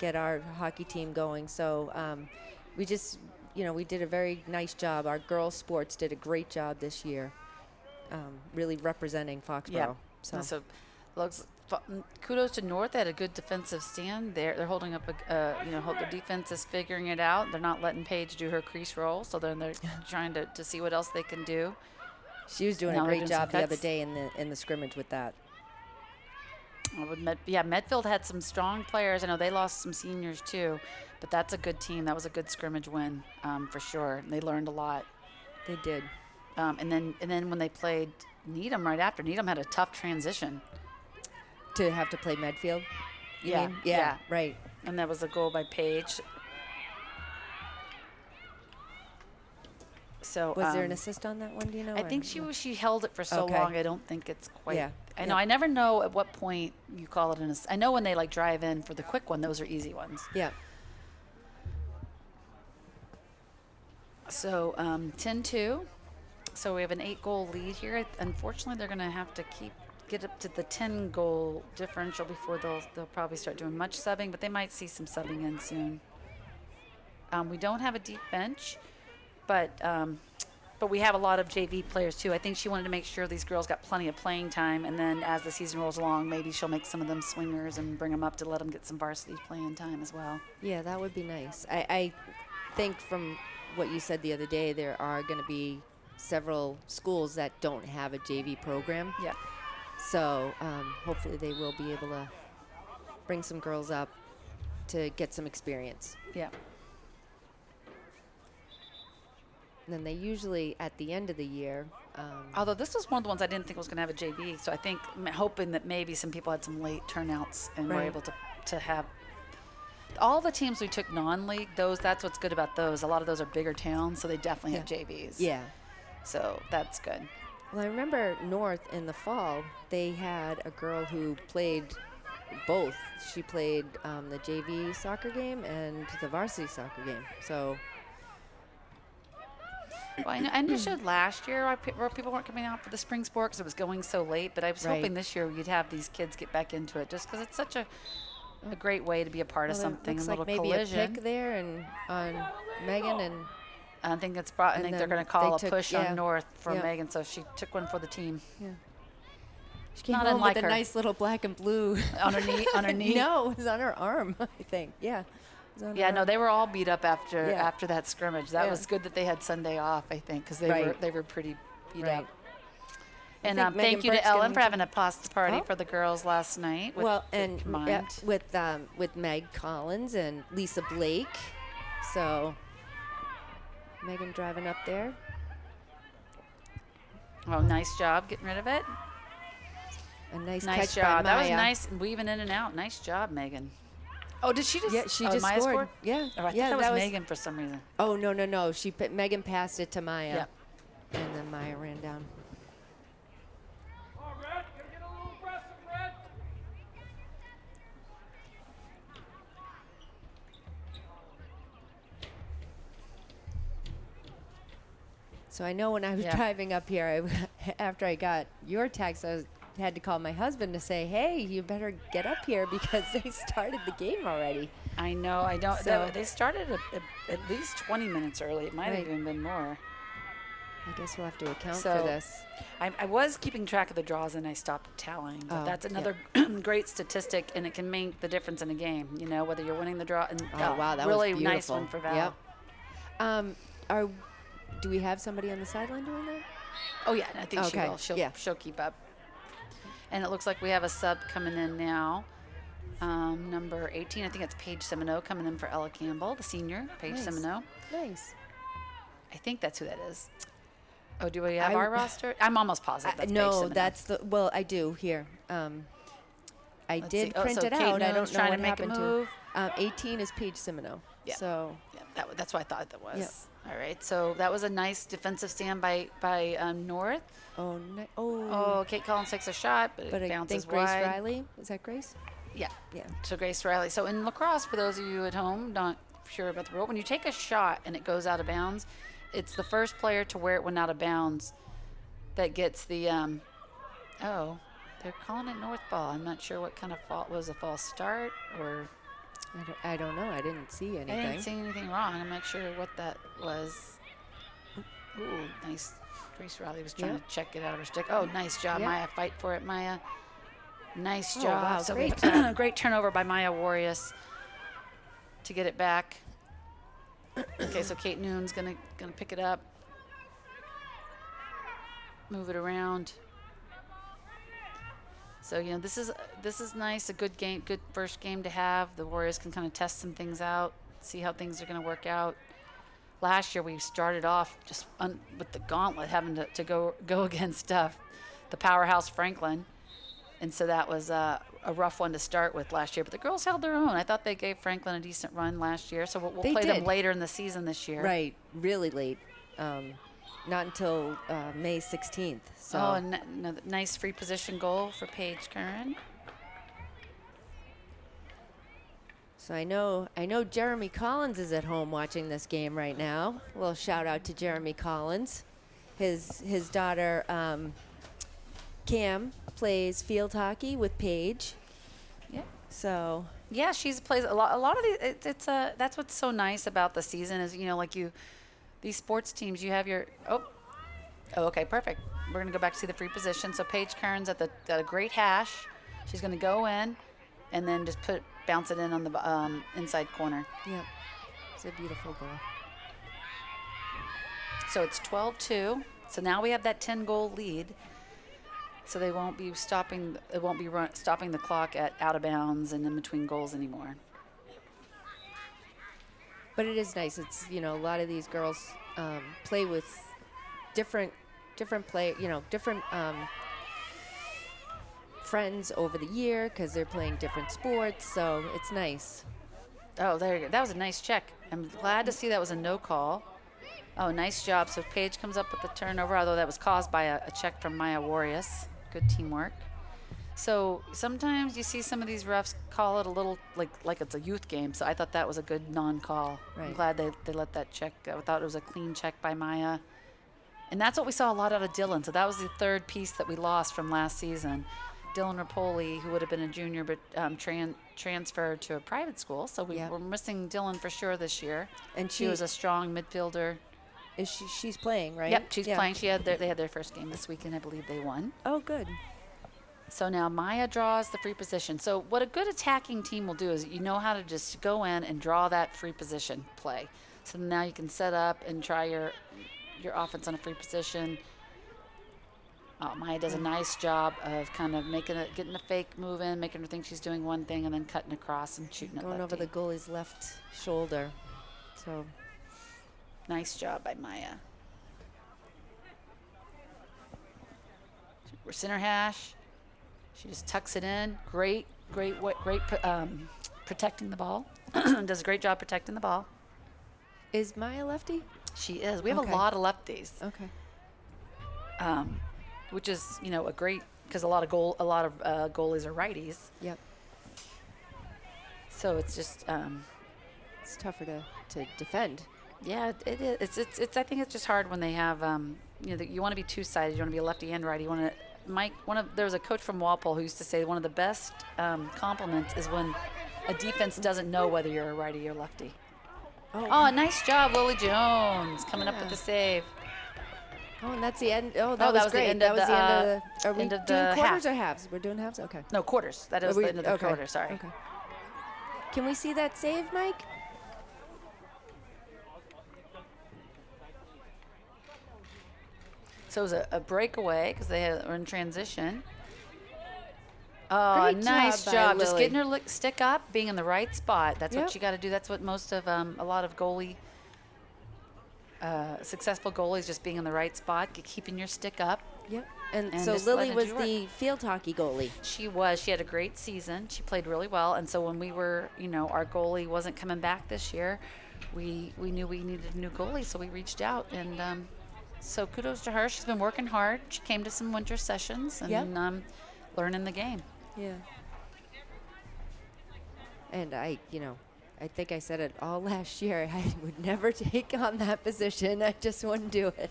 [SPEAKER 1] get our hockey team going. So we just, we did a very nice job. Our girls' sports did a great job this year, really representing Foxborough.
[SPEAKER 2] Yeah. So kudos to North. They had a good defensive stand. They're holding up the defense is figuring it out. They're not letting Paige do her crease roll, so then they're trying to see what else they can do.
[SPEAKER 1] She was doing a great job the other day in the scrimmage with that.
[SPEAKER 2] Medfield had some strong players. I know they lost some seniors too, but that's a good team. That was a good scrimmage win for sure. And they learned a lot.
[SPEAKER 1] They did.
[SPEAKER 2] And then when they played Needham right after, Needham had a tough transition.
[SPEAKER 1] To have to play Medfield? You mean?
[SPEAKER 2] Yeah.
[SPEAKER 1] Right.
[SPEAKER 2] And that was a goal by Paige. So
[SPEAKER 1] was there an assist on that one? Do you know?
[SPEAKER 2] I think she held it for so long. I don't think it's quite.
[SPEAKER 1] Yeah.
[SPEAKER 2] I know. I never know at what point you call it an assist. I know when they drive in for the quick one, those are easy ones.
[SPEAKER 1] Yeah.
[SPEAKER 2] So 10-2. So we have an 8-goal lead here. Unfortunately, they're going to have to get up to the 10-goal differential before they'll probably start doing much subbing, but they might see some subbing in soon. We don't have a deep bench, but we have a lot of JV players too. I think she wanted to make sure these girls got plenty of playing time, and then as the season rolls along, maybe she'll make some of them swingers and bring them up to let them get some varsity playing time as well.
[SPEAKER 1] Yeah, that would be nice. I think from what you said the other day, there are going to be several schools that don't have a JV program.
[SPEAKER 2] Yeah.
[SPEAKER 1] So hopefully they will be able to bring some girls up to get some experience.
[SPEAKER 2] Yeah.
[SPEAKER 1] And then they usually, at the end of the year.
[SPEAKER 2] Although this was one of the ones I didn't think was going to have a JV, so I think hoping that maybe some people had some late turnouts and were able to have. All the teams we took non-league, that's what's good about those. A lot of those are bigger towns, so they definitely have JVs.
[SPEAKER 1] Yeah.
[SPEAKER 2] So that's good.
[SPEAKER 1] Well, I remember North in the fall, they had a girl who played both. She played the JV soccer game and the varsity soccer game. So
[SPEAKER 2] Well, I understood last year why people weren't coming out for the spring sport because it was going so late. But I was
[SPEAKER 1] Right.
[SPEAKER 2] hoping this year you'd have these kids get back into it, just because it's such a great way to be a part of
[SPEAKER 1] Well, there
[SPEAKER 2] something.
[SPEAKER 1] looks
[SPEAKER 2] A little
[SPEAKER 1] like maybe
[SPEAKER 2] collision.
[SPEAKER 1] a pick there and on Megan and
[SPEAKER 2] I think it's brought. I
[SPEAKER 1] And
[SPEAKER 2] think they're
[SPEAKER 1] then
[SPEAKER 2] going to call a
[SPEAKER 1] they took-
[SPEAKER 2] push
[SPEAKER 1] yeah.
[SPEAKER 2] on North for
[SPEAKER 1] Yeah.
[SPEAKER 2] Megan, so she took one for the team.
[SPEAKER 1] she came
[SPEAKER 2] Not
[SPEAKER 1] home
[SPEAKER 2] unlike
[SPEAKER 1] with a
[SPEAKER 2] her.
[SPEAKER 1] nice little black and blue.
[SPEAKER 2] On her knee. On her knee.
[SPEAKER 1] No, it was on her arm, I think. Yeah. It was on
[SPEAKER 2] Yeah,
[SPEAKER 1] her
[SPEAKER 2] no,
[SPEAKER 1] arm.
[SPEAKER 2] they were all beat up after
[SPEAKER 1] Yeah.
[SPEAKER 2] after that scrimmage. That
[SPEAKER 1] Yeah.
[SPEAKER 2] was good that they had Sunday off, I think, because
[SPEAKER 1] Right.
[SPEAKER 2] they were pretty beat
[SPEAKER 1] Right.
[SPEAKER 2] up. And
[SPEAKER 1] think Megan
[SPEAKER 2] thank you to
[SPEAKER 1] Burke's
[SPEAKER 2] Ellen
[SPEAKER 1] gonna
[SPEAKER 2] for
[SPEAKER 1] be-
[SPEAKER 2] having a pasta party
[SPEAKER 1] Oh.
[SPEAKER 2] for the girls last night. With
[SPEAKER 1] Well, and
[SPEAKER 2] Mind.
[SPEAKER 1] with Meg Collins and Lisa Blake. So Megan driving up there.
[SPEAKER 2] Oh, nice job getting rid of it.
[SPEAKER 1] A nice
[SPEAKER 2] Nice
[SPEAKER 1] catch
[SPEAKER 2] job.
[SPEAKER 1] by
[SPEAKER 2] That was
[SPEAKER 1] Maya.
[SPEAKER 2] nice, weaving in and out. Nice job, Megan. Oh, did she just?
[SPEAKER 1] Yeah, she
[SPEAKER 2] oh,
[SPEAKER 1] just
[SPEAKER 2] Maya
[SPEAKER 1] scored. Yeah.
[SPEAKER 2] Oh, I thought
[SPEAKER 1] yeah,
[SPEAKER 2] that was Megan for some reason.
[SPEAKER 1] Oh no! Megan passed it to Maya.
[SPEAKER 2] Yep.
[SPEAKER 1] And then Maya ran down.
[SPEAKER 3] Come on, Red. Gotta get a little aggressive, Red.
[SPEAKER 1] So I know when I was
[SPEAKER 2] Yeah.
[SPEAKER 1] driving up here, after I got your text, had to call my husband to say, "Hey, you better get up here because they started the game already."
[SPEAKER 2] I know. I don't.
[SPEAKER 1] So-
[SPEAKER 2] They started at least 20 minutes early. It might have
[SPEAKER 1] Right.
[SPEAKER 2] even been more.
[SPEAKER 1] I guess we'll have to account
[SPEAKER 2] So-
[SPEAKER 1] for this.
[SPEAKER 2] I was keeping track of the draws and I stopped tallying. But
[SPEAKER 1] Oh,
[SPEAKER 2] that's
[SPEAKER 1] yeah.
[SPEAKER 2] another great statistic, and it can make the difference in a game. You know, whether you're winning the draw. And
[SPEAKER 1] Oh wow, that
[SPEAKER 2] really
[SPEAKER 1] was
[SPEAKER 2] nice
[SPEAKER 1] beautiful.
[SPEAKER 2] one for Val.
[SPEAKER 1] Yep. Do we have somebody on the sideline doing that?
[SPEAKER 2] Oh yeah, I think she
[SPEAKER 1] Okay,
[SPEAKER 2] will.
[SPEAKER 1] yeah.
[SPEAKER 2] She'll keep up. And it looks like we have a sub coming in now. Number 18, I think it's Paige Semino coming in for Ella Campbell, the senior, Paige
[SPEAKER 1] Nice.
[SPEAKER 2] Semino.
[SPEAKER 1] Nice.
[SPEAKER 2] I think that's who that is. Oh, do we have
[SPEAKER 1] I-
[SPEAKER 2] our roster? I'm almost positive that's Paige
[SPEAKER 1] No,
[SPEAKER 2] Semino.
[SPEAKER 1] that's the. Well, I do here. I
[SPEAKER 2] Let's
[SPEAKER 1] did
[SPEAKER 2] see. Oh,
[SPEAKER 1] print
[SPEAKER 2] so
[SPEAKER 1] it
[SPEAKER 2] Kate
[SPEAKER 1] out. I
[SPEAKER 2] Noon's
[SPEAKER 1] don't know
[SPEAKER 2] trying
[SPEAKER 1] what
[SPEAKER 2] to make a
[SPEAKER 1] happened
[SPEAKER 2] move.
[SPEAKER 1] to. 18 is Paige Semino.
[SPEAKER 2] Yeah.
[SPEAKER 1] So
[SPEAKER 2] Yeah, that's what I thought that was.
[SPEAKER 1] Yep.
[SPEAKER 2] All right, so that was a nice defensive stand by North.
[SPEAKER 1] oh
[SPEAKER 2] Oh, Kate Collins takes a shot, but,
[SPEAKER 1] but
[SPEAKER 2] it
[SPEAKER 1] I
[SPEAKER 2] bounces
[SPEAKER 1] think Grace
[SPEAKER 2] wide.
[SPEAKER 1] Riley, is that Grace?
[SPEAKER 2] Yeah.
[SPEAKER 1] Yeah.
[SPEAKER 2] So Grace Riley. So in lacrosse, for those of you at home not sure about the rule, when you take a shot and it goes out of bounds, it's the first player to where it went out of bounds that gets the. Oh, they're calling it North ball. I'm not sure what kind of fault was a false start or.
[SPEAKER 1] I don't know. I didn't see anything.
[SPEAKER 2] I didn't see anything wrong. I'm not sure what that was. Ooh, nice. Grace Riley was trying
[SPEAKER 1] Yeah.
[SPEAKER 2] to check it out of her stick. Oh, nice job,
[SPEAKER 1] Yeah.
[SPEAKER 2] Maya. Fight for it, Maya. Nice
[SPEAKER 1] Oh,
[SPEAKER 2] job.
[SPEAKER 1] wow,
[SPEAKER 2] So
[SPEAKER 1] great
[SPEAKER 2] great turnover by Maya Warriors to get it back. Okay, so Kate Noon's gonna pick it up, move it around. So this is nice, a good game, good first game to have. The Warriors can kind of test some things out, see how things are going to work out. Last year we started off just with the gauntlet, having to go against the powerhouse Franklin, and so that was a rough one to start with last year. But the girls held their own. I thought they gave Franklin a decent run last year, so we'll
[SPEAKER 1] They
[SPEAKER 2] play them
[SPEAKER 1] did.
[SPEAKER 2] later in the season this year.
[SPEAKER 1] Right, really late. Not until May 16th. So
[SPEAKER 2] Oh, and another nice free position goal for Paige Curran.
[SPEAKER 1] So I know Jeremy Collins is at home watching this game right now. A little shout out to Jeremy Collins. His daughter Cam plays field hockey with Paige.
[SPEAKER 2] Yeah.
[SPEAKER 1] So
[SPEAKER 2] Yeah, she's plays a lot. A lot of these. It's that's what's so nice about the season is these sports teams. You have your okay, perfect. We're gonna go back to see the free position. So Paige Kearns at a great hash. She's gonna go in, and then just bounce it in on the inside corner.
[SPEAKER 1] yeah, it's a beautiful goal.
[SPEAKER 2] So it's 12-2. So now we have that 10-goal lead. So they won't be stopping. It won't be stopping the clock at out of bounds and in between goals anymore.
[SPEAKER 1] But it is nice. It's a lot of these girls play with different different friends over the year because they're playing different sports. So it's nice.
[SPEAKER 2] Oh, there you go. That was a nice check. I'm glad to see that was a no call. Oh, nice job. So Paige comes up with the turnover, although that was caused by a check from Maya Warriors. Good teamwork. So sometimes you see some of these refs call it a little like it's a youth game. So I thought that was a good non-call.
[SPEAKER 1] Right.
[SPEAKER 2] I'm glad they let that check go. I thought it was a clean check by Maya. And that's what we saw a lot out of Dylan. So that was the third piece that we lost from last season. Dylan Rapoli, who would have been a junior but transferred to a private school. So we're missing Dylan for sure this year.
[SPEAKER 1] And
[SPEAKER 2] she was a strong midfielder.
[SPEAKER 1] Is she's playing, right?
[SPEAKER 2] Yep, she's playing. They had their first game this weekend. I believe they won.
[SPEAKER 1] Oh, good.
[SPEAKER 2] So now Maya draws the free position. So what a good attacking team will do is you know how to just go in and draw that free position play. So now you can set up and try your offense on a free position. Maya does a nice job of kind of getting the fake move in, making her think she's doing one thing, and then cutting across and shooting it.
[SPEAKER 1] Going over the goalie's left shoulder. So
[SPEAKER 2] nice job by Maya. We're center hash. She just tucks it in. Great protecting the ball. Does a great job protecting the ball.
[SPEAKER 1] Is Maya lefty?
[SPEAKER 2] She is. We have a lot of lefties.
[SPEAKER 1] Okay.
[SPEAKER 2] Which is, a great, because a lot of goalies are righties.
[SPEAKER 1] Yep.
[SPEAKER 2] So it's just
[SPEAKER 1] it's tougher to defend.
[SPEAKER 2] Yeah, it is. It's I think it's just hard when they have you want to be two-sided. You want to be a lefty and righty. You want to there was a coach from Walpole who used to say one of the best compliments is when a defense doesn't know whether you're a righty or lefty. Oh, nice job, Lily Jones, coming up with the save.
[SPEAKER 1] Oh, and that's the end. Oh, that was great. That was the end of the. Are we doing quarters or halves? We're doing halves? Okay.
[SPEAKER 2] No, quarters. That is the end of the quarter, sorry.
[SPEAKER 1] Okay. Can we see that save, Mike?
[SPEAKER 2] So it was a breakaway because were in transition. Oh, nice job. Just getting her stick up, being in the right spot. That's what you got to do. That's what most of a lot of successful goalies, just being in the right spot, keeping your stick up.
[SPEAKER 1] Yep. And so Lily was the field hockey goalie.
[SPEAKER 2] She was. She had a great season. She played really well. And so when we were, our goalie wasn't coming back this year, we knew we needed a new goalie, so we reached out. And so kudos to her. She's been working hard. She came to some winter sessions and learning the game.
[SPEAKER 1] Yeah. And I think I said it all last year. I would never take on that position. I just wouldn't do it.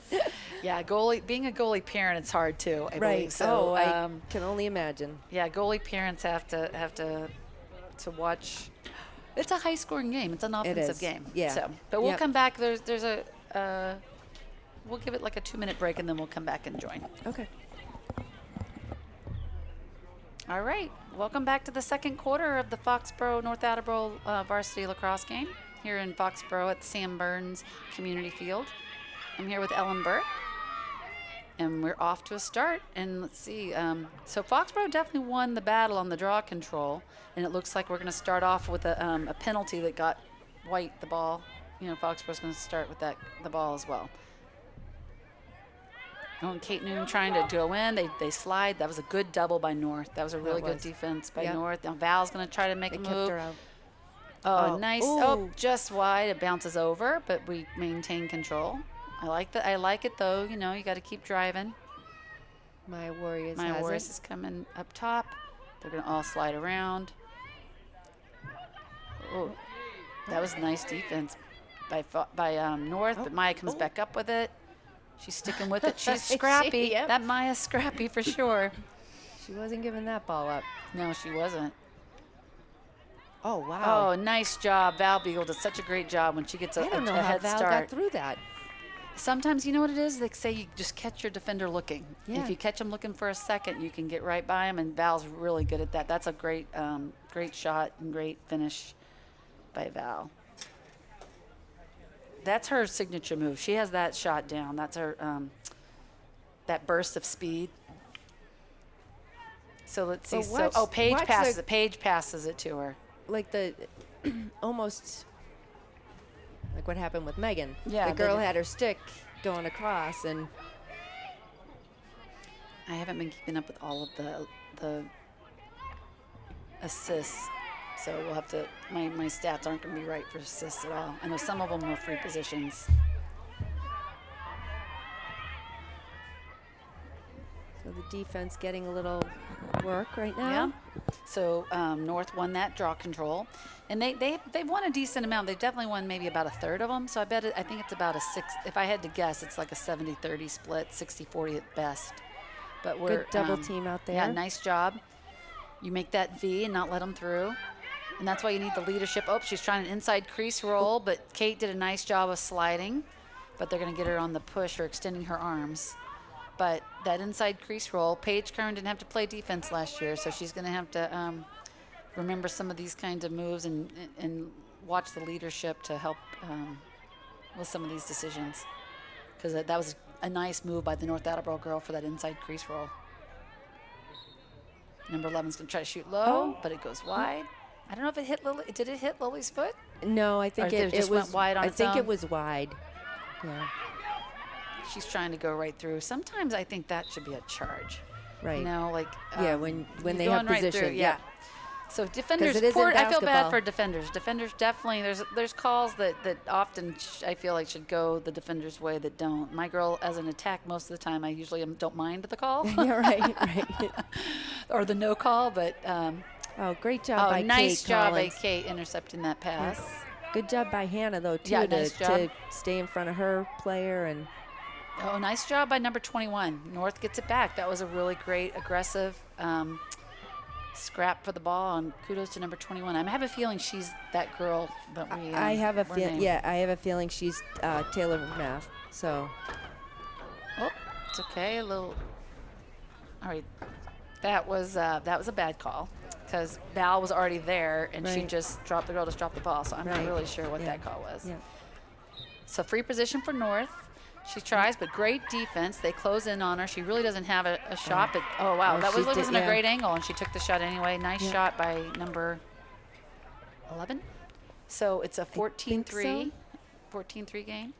[SPEAKER 2] Yeah, being a goalie parent, it's hard too. I believe.
[SPEAKER 1] So I can only imagine.
[SPEAKER 2] Yeah, goalie parents have to watch. It's a high-scoring game. It's an offensive game.
[SPEAKER 1] Yeah.
[SPEAKER 2] So, but we'll come back. There's we'll give it like a 2-minute break and then we'll come back and join.
[SPEAKER 1] Okay.
[SPEAKER 2] All right, welcome back to the second quarter of the Foxborough North Attleboro varsity lacrosse game here in Foxborough at Sam Burns Community Field. I'm here with Ellen Burke, and we're off to a start. And let's see, so Foxborough definitely won the battle on the draw control, and it looks like we're going to start off with a penalty that got White the ball. Foxborough's going to start with the ball as well. Oh, and Kate Noon trying to go in. They slide. That was a good double by North. That was a really good defense by North. Now Val's going to try to make a move.
[SPEAKER 1] Kept her out.
[SPEAKER 2] Oh, nice. Ooh. Oh, just wide. It bounces over, but we maintain control. I like that. I like it, though. You got to keep driving.
[SPEAKER 1] My Warriors
[SPEAKER 2] is coming up top. They're going to all slide around. Oh, that was nice defense by North, but Maya comes back up with it. She's sticking with it. She's scrappy. That Maya's scrappy for sure.
[SPEAKER 1] She wasn't giving that ball up.
[SPEAKER 2] No, she wasn't.
[SPEAKER 1] Oh, wow.
[SPEAKER 2] Oh, nice job. Val Beagle does such a great job when she gets a head start. I don't know how Val got
[SPEAKER 1] through that.
[SPEAKER 2] Sometimes, you know what it is? They say you just catch your defender looking.
[SPEAKER 1] Yeah.
[SPEAKER 2] If you catch him looking for a second, you can get right by him, and Val's really good at that. That's a great shot and great finish by Val. That's her signature move. She has that shot down. That's her that burst of speed. So let's see. Paige passes it. Paige passes it to her.
[SPEAKER 1] Like the almost like what happened with Megan.
[SPEAKER 2] Yeah.
[SPEAKER 1] The girl had her stick going across, and
[SPEAKER 2] I haven't been keeping up with all of the assists. So we'll have to, my stats aren't going to be right for assists at all. I know some of them were free positions.
[SPEAKER 1] So the the defense getting a little work right now.
[SPEAKER 2] Yeah. So North won that draw control, and they've won a decent amount. They've definitely won maybe about a third of them. So I think it's about a 6. If I had to guess, it's like a 70-30 split, 60-40 at best. But we're
[SPEAKER 1] Good double team out there.
[SPEAKER 2] Yeah, nice job. You make that V and not let them through. And that's why you need the leadership. Oh, she's trying an inside crease roll, but Kate did a nice job of sliding. But they're going to get her on the push or extending her arms. But that inside crease roll, Paige Kern didn't have to play defense last year, so she's going to have to remember some of these kinds of moves and watch the leadership to help with some of these decisions. Because that was a nice move by the North Attleboro girl for that inside crease roll. Number 11's going to try to shoot low, but it goes wide. I don't know if it hit Lily. Did it hit Lily's foot?
[SPEAKER 1] No, I think it
[SPEAKER 2] just
[SPEAKER 1] was
[SPEAKER 2] went wide on its own?
[SPEAKER 1] it was wide. Yeah.
[SPEAKER 2] She's trying to go right through. Sometimes I think that should be a charge.
[SPEAKER 1] Right.
[SPEAKER 2] You know, like
[SPEAKER 1] when they
[SPEAKER 2] going
[SPEAKER 1] have
[SPEAKER 2] right
[SPEAKER 1] position.
[SPEAKER 2] through, yeah. So defenders,
[SPEAKER 1] it is in
[SPEAKER 2] I feel bad
[SPEAKER 1] basketball.
[SPEAKER 2] for defenders. Defenders definitely. There's calls that often I feel like should go the defender's way that don't. My girl, as an attack, most of the time I usually don't mind the call.
[SPEAKER 1] Yeah, right.
[SPEAKER 2] Or the no call, but.
[SPEAKER 1] Oh, great job by
[SPEAKER 2] nice
[SPEAKER 1] Kate
[SPEAKER 2] job
[SPEAKER 1] Collins.
[SPEAKER 2] by Kate intercepting that pass.
[SPEAKER 1] Good job by Hannah, though, too,
[SPEAKER 2] Yeah, nice job.
[SPEAKER 1] to stay in front of her player. And
[SPEAKER 2] Oh, nice job by number 21. North gets it back. That was a really great, aggressive scrap for the ball, and kudos to number 21. I have a feeling she's that girl that we.
[SPEAKER 1] I have a
[SPEAKER 2] feeling.
[SPEAKER 1] yeah, I have a feeling she's Taylor Math. So.
[SPEAKER 2] Oh, it's okay. A little. All right, that was a bad call because Val was already there, and she
[SPEAKER 1] Right.
[SPEAKER 2] just dropped the girl, just dropped the ball. So I'm not
[SPEAKER 1] Right.
[SPEAKER 2] really sure what
[SPEAKER 1] Yeah.
[SPEAKER 2] that call was.
[SPEAKER 1] Yeah.
[SPEAKER 2] So free position for North. She tries, but great defense. They close in on her. She really doesn't have a shot, but oh wow,
[SPEAKER 1] Oh,
[SPEAKER 2] that
[SPEAKER 1] she
[SPEAKER 2] wasn't
[SPEAKER 1] did,
[SPEAKER 2] a great angle, and she took the shot anyway. Nice
[SPEAKER 1] Yeah.
[SPEAKER 2] shot by number 11. So it's a 14-3,
[SPEAKER 1] so.
[SPEAKER 2] 14-3 game.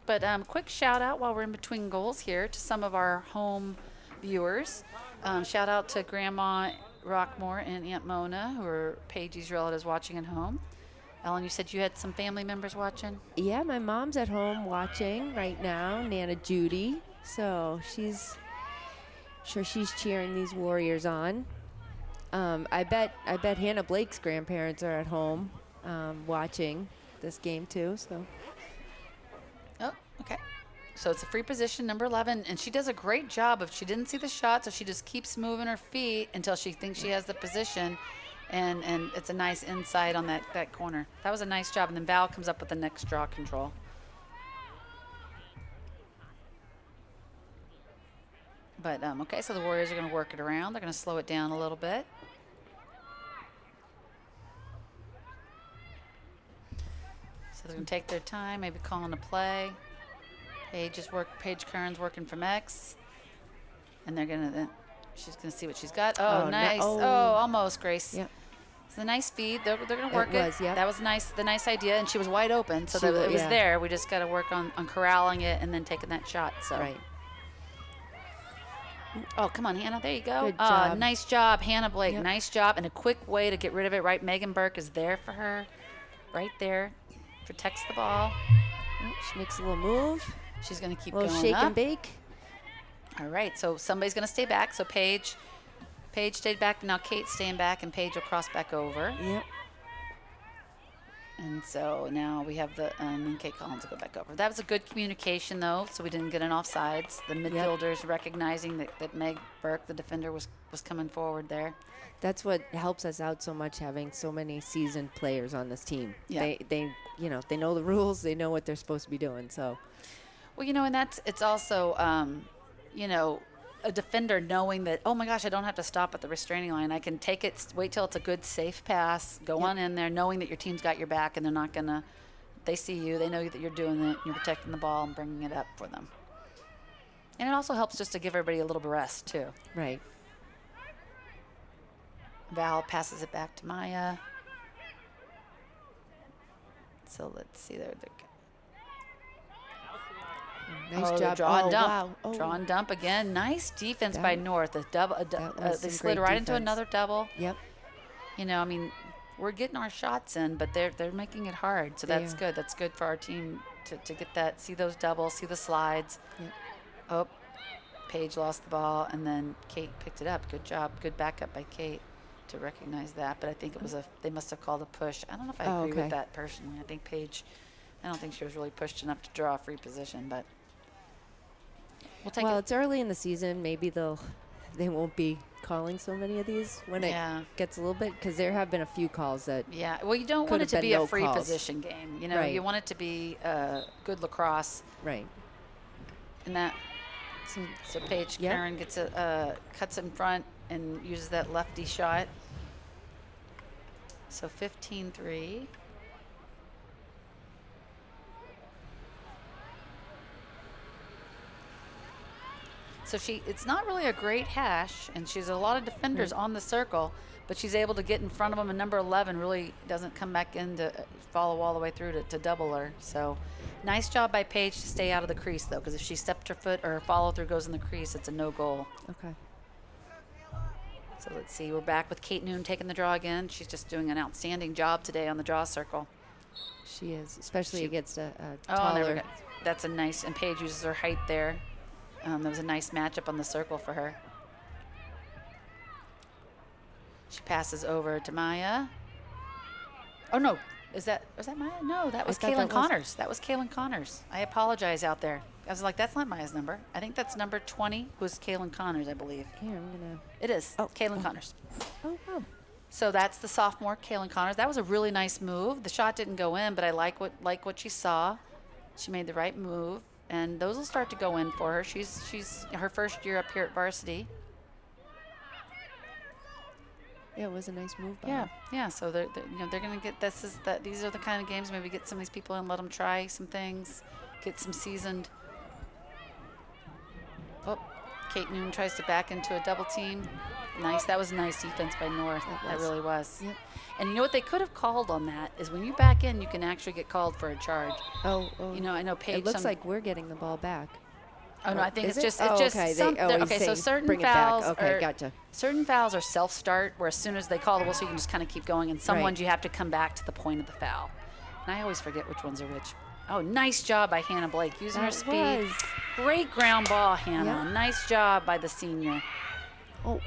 [SPEAKER 2] But quick shout out while we're in between goals here to some of our home viewers. Shout out to Grandma Rockmore and Aunt Mona, who are Paige's relatives watching at home. Ellen, you said you had some family members watching?
[SPEAKER 1] Yeah, my mom's at home watching right now, Nana Judy. So she's cheering these Warriors on. I bet Hannah Blake's grandparents are at home watching this game too. So.
[SPEAKER 2] Oh, okay. So it's a free position, number 11, and she does a great job of, she didn't see the shot, so she just keeps moving her feet until she thinks she has the position, and it's a nice inside on that corner. That was a nice job, and then Val comes up with the next draw control. But, okay, so the Warriors are going to work it around. They're going to slow it down a little bit. So they're going to take their time, maybe calling a play. Paige Kern's working from X. And she's going to see what she's got. Oh, nice. Almost, Grace.
[SPEAKER 1] Yep.
[SPEAKER 2] So the nice feed. They're going to work it.
[SPEAKER 1] Was, yep.
[SPEAKER 2] That was nice. The nice idea, and she was wide open, so it was
[SPEAKER 1] yeah.
[SPEAKER 2] there. We just got to work on corralling it and then taking that shot. So.
[SPEAKER 1] Right.
[SPEAKER 2] Oh, come on, Hannah. There you go.
[SPEAKER 1] Good job.
[SPEAKER 2] Nice job, Hannah Blake.
[SPEAKER 1] Yep.
[SPEAKER 2] Nice job. And a quick way to get rid of it, right? Megan Burke is there for her. Right there. Protects the ball.
[SPEAKER 1] Oh, she makes a little move.
[SPEAKER 2] She's going to keep
[SPEAKER 1] A little
[SPEAKER 2] going
[SPEAKER 1] shake
[SPEAKER 2] up.
[SPEAKER 1] and bake.
[SPEAKER 2] All right, so somebody's going to stay back. So Paige stayed back. Now Kate's staying back, and Paige will cross back over.
[SPEAKER 1] Yep.
[SPEAKER 2] And so now we have and Kate Collins will go back over. That was a good communication, though, so we didn't get an offsides. The midfielders recognizing that Meg Burke, the defender, was coming forward there.
[SPEAKER 1] That's what helps us out so much, having so many seasoned players on this team.
[SPEAKER 2] Yeah.
[SPEAKER 1] They know the rules. They know what they're supposed to be doing. So.
[SPEAKER 2] Well, and it's also, a defender knowing that, oh my gosh, I don't have to stop at the restraining line. I can take it, wait till it's a good, safe pass, go on in there, knowing that your team's got your back, and they're not gonna. They see you, they know that you're doing it, you're protecting the ball and bringing it up for them. And it also helps just to give everybody a little bit of rest too.
[SPEAKER 1] Right.
[SPEAKER 2] Val passes it back to Maya. So let's see there.
[SPEAKER 1] Nice job.
[SPEAKER 2] Draw and dump.
[SPEAKER 1] Wow. Oh.
[SPEAKER 2] Draw and dump again. Nice defense by North.
[SPEAKER 1] was
[SPEAKER 2] They
[SPEAKER 1] some
[SPEAKER 2] slid
[SPEAKER 1] great
[SPEAKER 2] right into
[SPEAKER 1] defense.
[SPEAKER 2] another double.
[SPEAKER 1] Yep.
[SPEAKER 2] We're getting our shots in, but they're making it hard. So that's good. That's good for our team to get that. See those doubles. See the slides.
[SPEAKER 1] Yep.
[SPEAKER 2] Oh, Paige lost the ball, and then Kate picked it up. Good job. Good backup by Kate to recognize that. But I think it was they must have called a push. I don't know if I agree with that personally. I think Paige, I don't think she was really pushed enough to draw a free position, but we'll take it.
[SPEAKER 1] Well, it's early in the season. Maybe they won't be calling so many of these when it gets a little bit, because there have been a few calls that
[SPEAKER 2] well, you don't want it to be a free
[SPEAKER 1] calls.
[SPEAKER 2] position game. You know, you want it to be good lacrosse.
[SPEAKER 1] Right.
[SPEAKER 2] And that, so Paige Karen gets cuts in front and uses that lefty shot. So 15-3. So it's not really a great hash, and she's a lot of defenders on the circle, but she's able to get in front of them, and number 11 really doesn't come back in to follow all the way through to double her. So nice job by Paige to stay out of the crease, though, because if she stepped her foot or her follow-through goes in the crease, it's a no goal.
[SPEAKER 1] Okay.
[SPEAKER 2] So let's see. We're back with Kate Noon taking the draw again. She's just doing an outstanding job today on the draw circle.
[SPEAKER 1] She is, especially against a
[SPEAKER 2] taller.
[SPEAKER 1] taller.
[SPEAKER 2] That's a nice, and Paige uses her height there. That was a nice matchup on the circle for her. She passes over to Maya. Oh, no. Was that Maya? No, that was Kaylin Connors. That was Kaylin Connors. I apologize out there. I was like, that's not Maya's number. I think that's number 20 was Kaylin Connors, I believe.
[SPEAKER 1] Here, I'm going to.
[SPEAKER 2] It is. Kaylin Connors.
[SPEAKER 1] Oh, wow.
[SPEAKER 2] So that's the sophomore, Kaylin Connors. That was a really nice move. The shot didn't go in, but I like what she saw. She made the right move. And those will start to go in for her. She's her first year up here at Varsity.
[SPEAKER 1] Yeah, it was a nice move by her.
[SPEAKER 2] Yeah. So they're going to get these are the kind of games maybe get some of these people in, let them try some things, get some seasoned. Oh, Kate Noon tries to back into a double team. Nice. That was nice defense by North. That really was. Yep. And you know what they could have called on that is when you back in, you can actually get called for a charge.
[SPEAKER 1] Oh.
[SPEAKER 2] You know, I know Paige.
[SPEAKER 1] It looks like we're getting the ball back.
[SPEAKER 2] Oh no, I think it's just
[SPEAKER 1] okay.
[SPEAKER 2] So certain fouls
[SPEAKER 1] gotcha.
[SPEAKER 2] Certain fouls are self-start, where as soon as they call the whistle, you can just kind of keep going. And some ones you have to come back to the point of the foul. And I always forget which ones are which. Oh, nice job by Hannah Blake using her speed. Great ground ball, Hannah.
[SPEAKER 1] Yep.
[SPEAKER 2] Nice job by the senior.
[SPEAKER 1] Oh,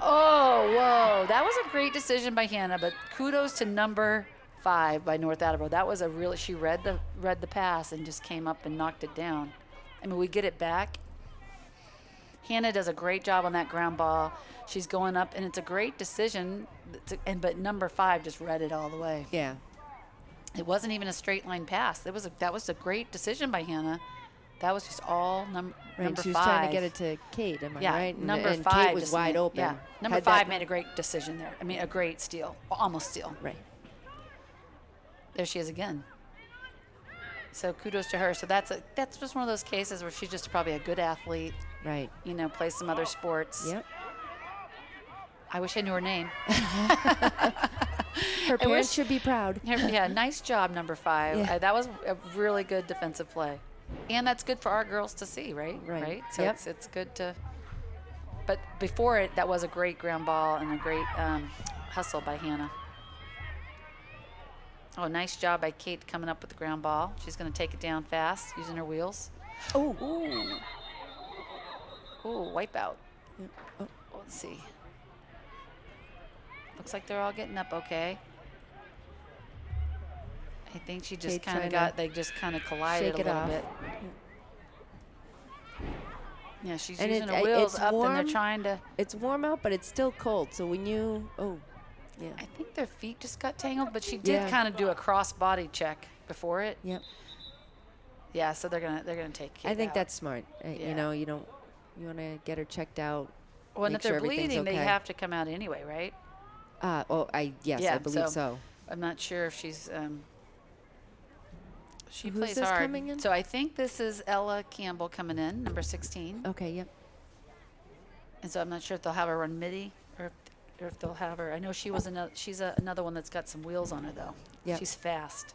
[SPEAKER 2] whoa! That was a great decision by Hannah, but kudos to number 5 by North Attleboro. That was she read the pass and just came up and knocked it down. I mean, we get it back. Hannah does a great job on that ground ball. She's going up, and it's a great decision. But number 5 just read it all the way.
[SPEAKER 1] Yeah.
[SPEAKER 2] It wasn't even a straight line pass. That was a great decision by Hannah. That was just all number 5.
[SPEAKER 1] She was trying to get it to Kate, am I right?
[SPEAKER 2] Number 5
[SPEAKER 1] Kate was wide open.
[SPEAKER 2] Yeah, number 5 made a great decision there. I mean, a great steal, almost steal.
[SPEAKER 1] Right.
[SPEAKER 2] There she is again. So kudos to her. So that's just one of those cases where she's just probably a good athlete.
[SPEAKER 1] Right.
[SPEAKER 2] You know, plays some other sports.
[SPEAKER 1] Yep.
[SPEAKER 2] I wish I knew her name.
[SPEAKER 1] Her parents should be proud.
[SPEAKER 2] Yeah, nice job, number 5.
[SPEAKER 1] Yeah.
[SPEAKER 2] That was a really good defensive play. And that's good for our girls to see, right?
[SPEAKER 1] Right.
[SPEAKER 2] So it's good to. But before it, that was a great ground ball and a great hustle by Hannah. Oh, nice job by Kate coming up with the ground ball. She's going to take it down fast using her wheels. Oh. Ooh, wipeout.
[SPEAKER 1] Yeah. Oh.
[SPEAKER 2] Let's see. Looks like they're all getting up okay. I think she just they just kind of collided a little bit. Yeah, she's using her wheels up and they're trying to.
[SPEAKER 1] It's warm out, but it's still cold. So when you, yeah.
[SPEAKER 2] I think their feet just got tangled, but she did kind of do a cross body check before it.
[SPEAKER 1] Yep.
[SPEAKER 2] Yeah, so they're gonna take Kate
[SPEAKER 1] I think
[SPEAKER 2] out.
[SPEAKER 1] that's smart. You know, you want to get her checked out.
[SPEAKER 2] Well, and if they're bleeding, they have to come out anyway, right?
[SPEAKER 1] I believe so.
[SPEAKER 2] I'm not sure if she's. She
[SPEAKER 1] Who's
[SPEAKER 2] plays
[SPEAKER 1] this
[SPEAKER 2] hard.
[SPEAKER 1] coming in?
[SPEAKER 2] So I think this is Ella Campbell coming in, number 16.
[SPEAKER 1] Okay, yep.
[SPEAKER 2] And so I'm not sure if they'll have her run midi or if they'll have her. I know she's another one that's got some wheels on her though.
[SPEAKER 1] Yep.
[SPEAKER 2] She's fast.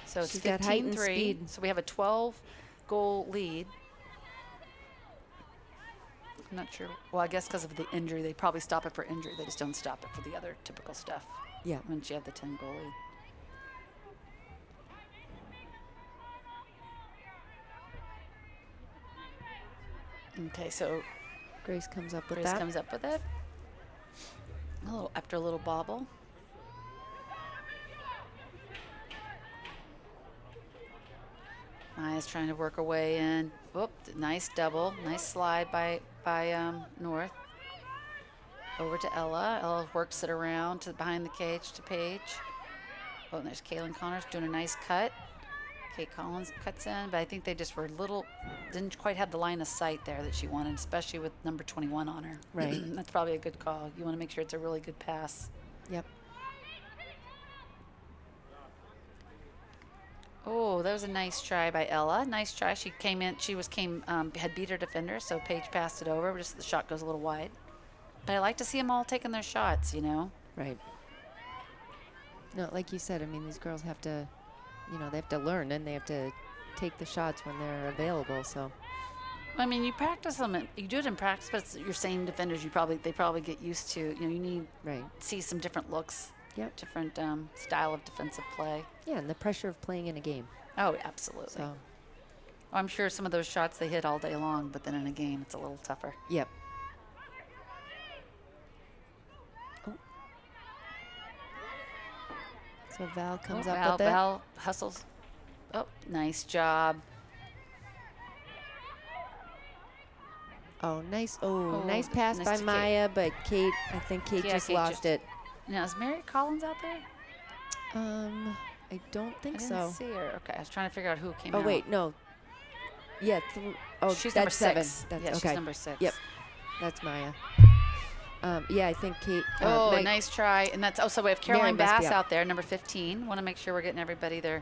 [SPEAKER 2] So it's
[SPEAKER 1] She's got height and
[SPEAKER 2] 15-3.
[SPEAKER 1] speed.
[SPEAKER 2] So we have a 12-goal lead. I'm not sure. Well, I guess because of the injury, they probably stop it for injury. They just don't stop it for the other typical stuff.
[SPEAKER 1] Yeah.
[SPEAKER 2] Once you have the 10-goal lead. Okay, so
[SPEAKER 1] Grace comes up with
[SPEAKER 2] Grace
[SPEAKER 1] that.
[SPEAKER 2] comes up with it. After a little bobble. Maya's trying to work her way in. Whoop, nice double. Nice slide by North. Over to Ella. Ella works it around to behind the cage to Paige. Oh, and there's Kaylin Connors doing a nice cut. Kate Collins cuts in, but I think they just were didn't quite have the line of sight there that she wanted, especially with number 21 on her.
[SPEAKER 1] Right.
[SPEAKER 2] That's probably a good call. You want to make sure it's a really good pass.
[SPEAKER 1] Yep.
[SPEAKER 2] Oh, that was a nice try by Ella. Nice try. She came in. Had beat her defender, so Paige passed it over. Just the shot goes a little wide. But I like to see them all taking their shots, you know.
[SPEAKER 1] Right. No, like you said, I mean, these girls have to, they have to learn and they have to take the shots when they're available. So.
[SPEAKER 2] I mean, you practice them. You do it in practice, but it's your same defenders. They probably get used to. You need to see some different looks.
[SPEAKER 1] Yep.
[SPEAKER 2] Different style of defensive play.
[SPEAKER 1] Yeah, and the pressure of playing in a game.
[SPEAKER 2] Oh, absolutely.
[SPEAKER 1] So.
[SPEAKER 2] I'm sure some of those shots they hit all day long, but then in a game it's a little tougher.
[SPEAKER 1] Yep. Oh. So Val comes up with it.
[SPEAKER 2] Val hustles. Oh, nice job.
[SPEAKER 1] Oh, nice. Oh, nice pass by Maya, but I think Kate just lost it.
[SPEAKER 2] Now, is Mary Collins out there?
[SPEAKER 1] I don't think so.
[SPEAKER 2] I didn't see her. Okay, I was trying to figure out who came out.
[SPEAKER 1] Oh, wait, no. Yeah,
[SPEAKER 2] she's
[SPEAKER 1] that's
[SPEAKER 2] number
[SPEAKER 1] 7.
[SPEAKER 2] 6.
[SPEAKER 1] That's,
[SPEAKER 2] yeah,
[SPEAKER 1] okay.
[SPEAKER 2] she's number 6.
[SPEAKER 1] Yep, that's Maya. Yeah, I think Kate.
[SPEAKER 2] Nice try. And that's so we have Caroline Bass out there, number 15. Want to make sure we're getting everybody their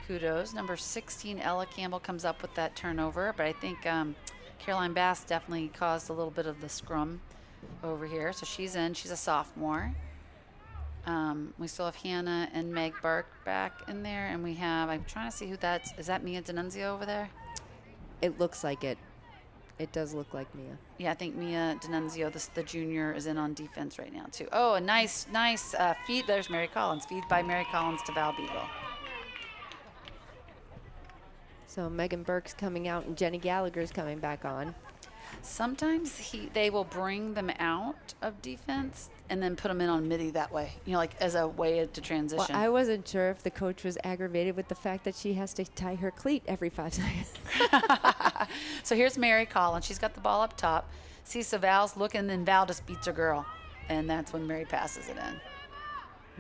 [SPEAKER 2] kudos. Number 16, Ella Campbell comes up with that turnover, but I think Caroline Bass definitely caused a little bit of the scrum over here. So she's in. She's a sophomore. We still have Hannah and Meg Burke back in there, and we have. I'm trying to see who that's. Is that Mia D'Annunzio over there?
[SPEAKER 1] It looks like it. It does look like Mia.
[SPEAKER 2] Yeah, I think Mia D'Annunzio, the junior, is in on defense right now too. Oh, a nice feed. There's Mary Collins. Feed by Mary Collins to Val Beagle.
[SPEAKER 1] So Megan Burke's coming out and Jenny Gallagher's coming back on.
[SPEAKER 2] Sometimes they will bring them out of defense and then put them in on midi that way, like as a way to transition.
[SPEAKER 1] Well, I wasn't sure if the coach was aggravated with the fact that she has to tie her cleat every 5 seconds.
[SPEAKER 2] So here's Mary Collins. She's got the ball up top. See, so Val's looking, and then Val just beats her girl. And that's when Mary passes it in.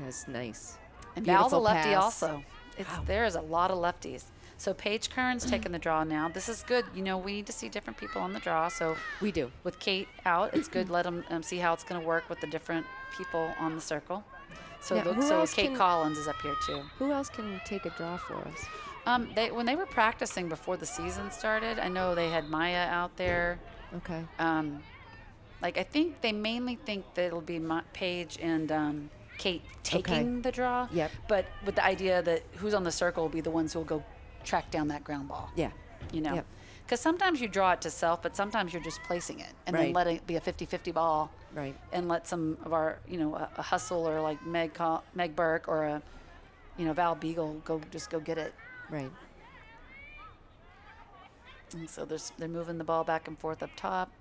[SPEAKER 1] That's nice.
[SPEAKER 2] And
[SPEAKER 1] Beautiful
[SPEAKER 2] Val's a lefty
[SPEAKER 1] pass.
[SPEAKER 2] also. There is a lot of lefties. So Paige Kern's taking the draw now. This is good. We need to see different people on the draw. So
[SPEAKER 1] we do.
[SPEAKER 2] With Kate out, it's good. Let them see how it's going to work with the different people on the circle. So
[SPEAKER 1] now,
[SPEAKER 2] Kate Collins is up here too.
[SPEAKER 1] Who else can take a draw for us?
[SPEAKER 2] When they were practicing before the season started, I know they had Maya out there.
[SPEAKER 1] Okay.
[SPEAKER 2] I think they mainly think that it'll be Paige and Kate taking the draw.
[SPEAKER 1] Yep.
[SPEAKER 2] But with the idea that who's on the circle will be the ones who will go track down that ground ball.
[SPEAKER 1] Yeah.
[SPEAKER 2] Because sometimes you draw it to self, but sometimes you're just placing it and then let it be a 50-50 ball.
[SPEAKER 1] Right.
[SPEAKER 2] And let some of our, a hustle or like Meg Burke or a, Val Beagle go get it.
[SPEAKER 1] Right.
[SPEAKER 2] And so they're moving the ball back and forth up top.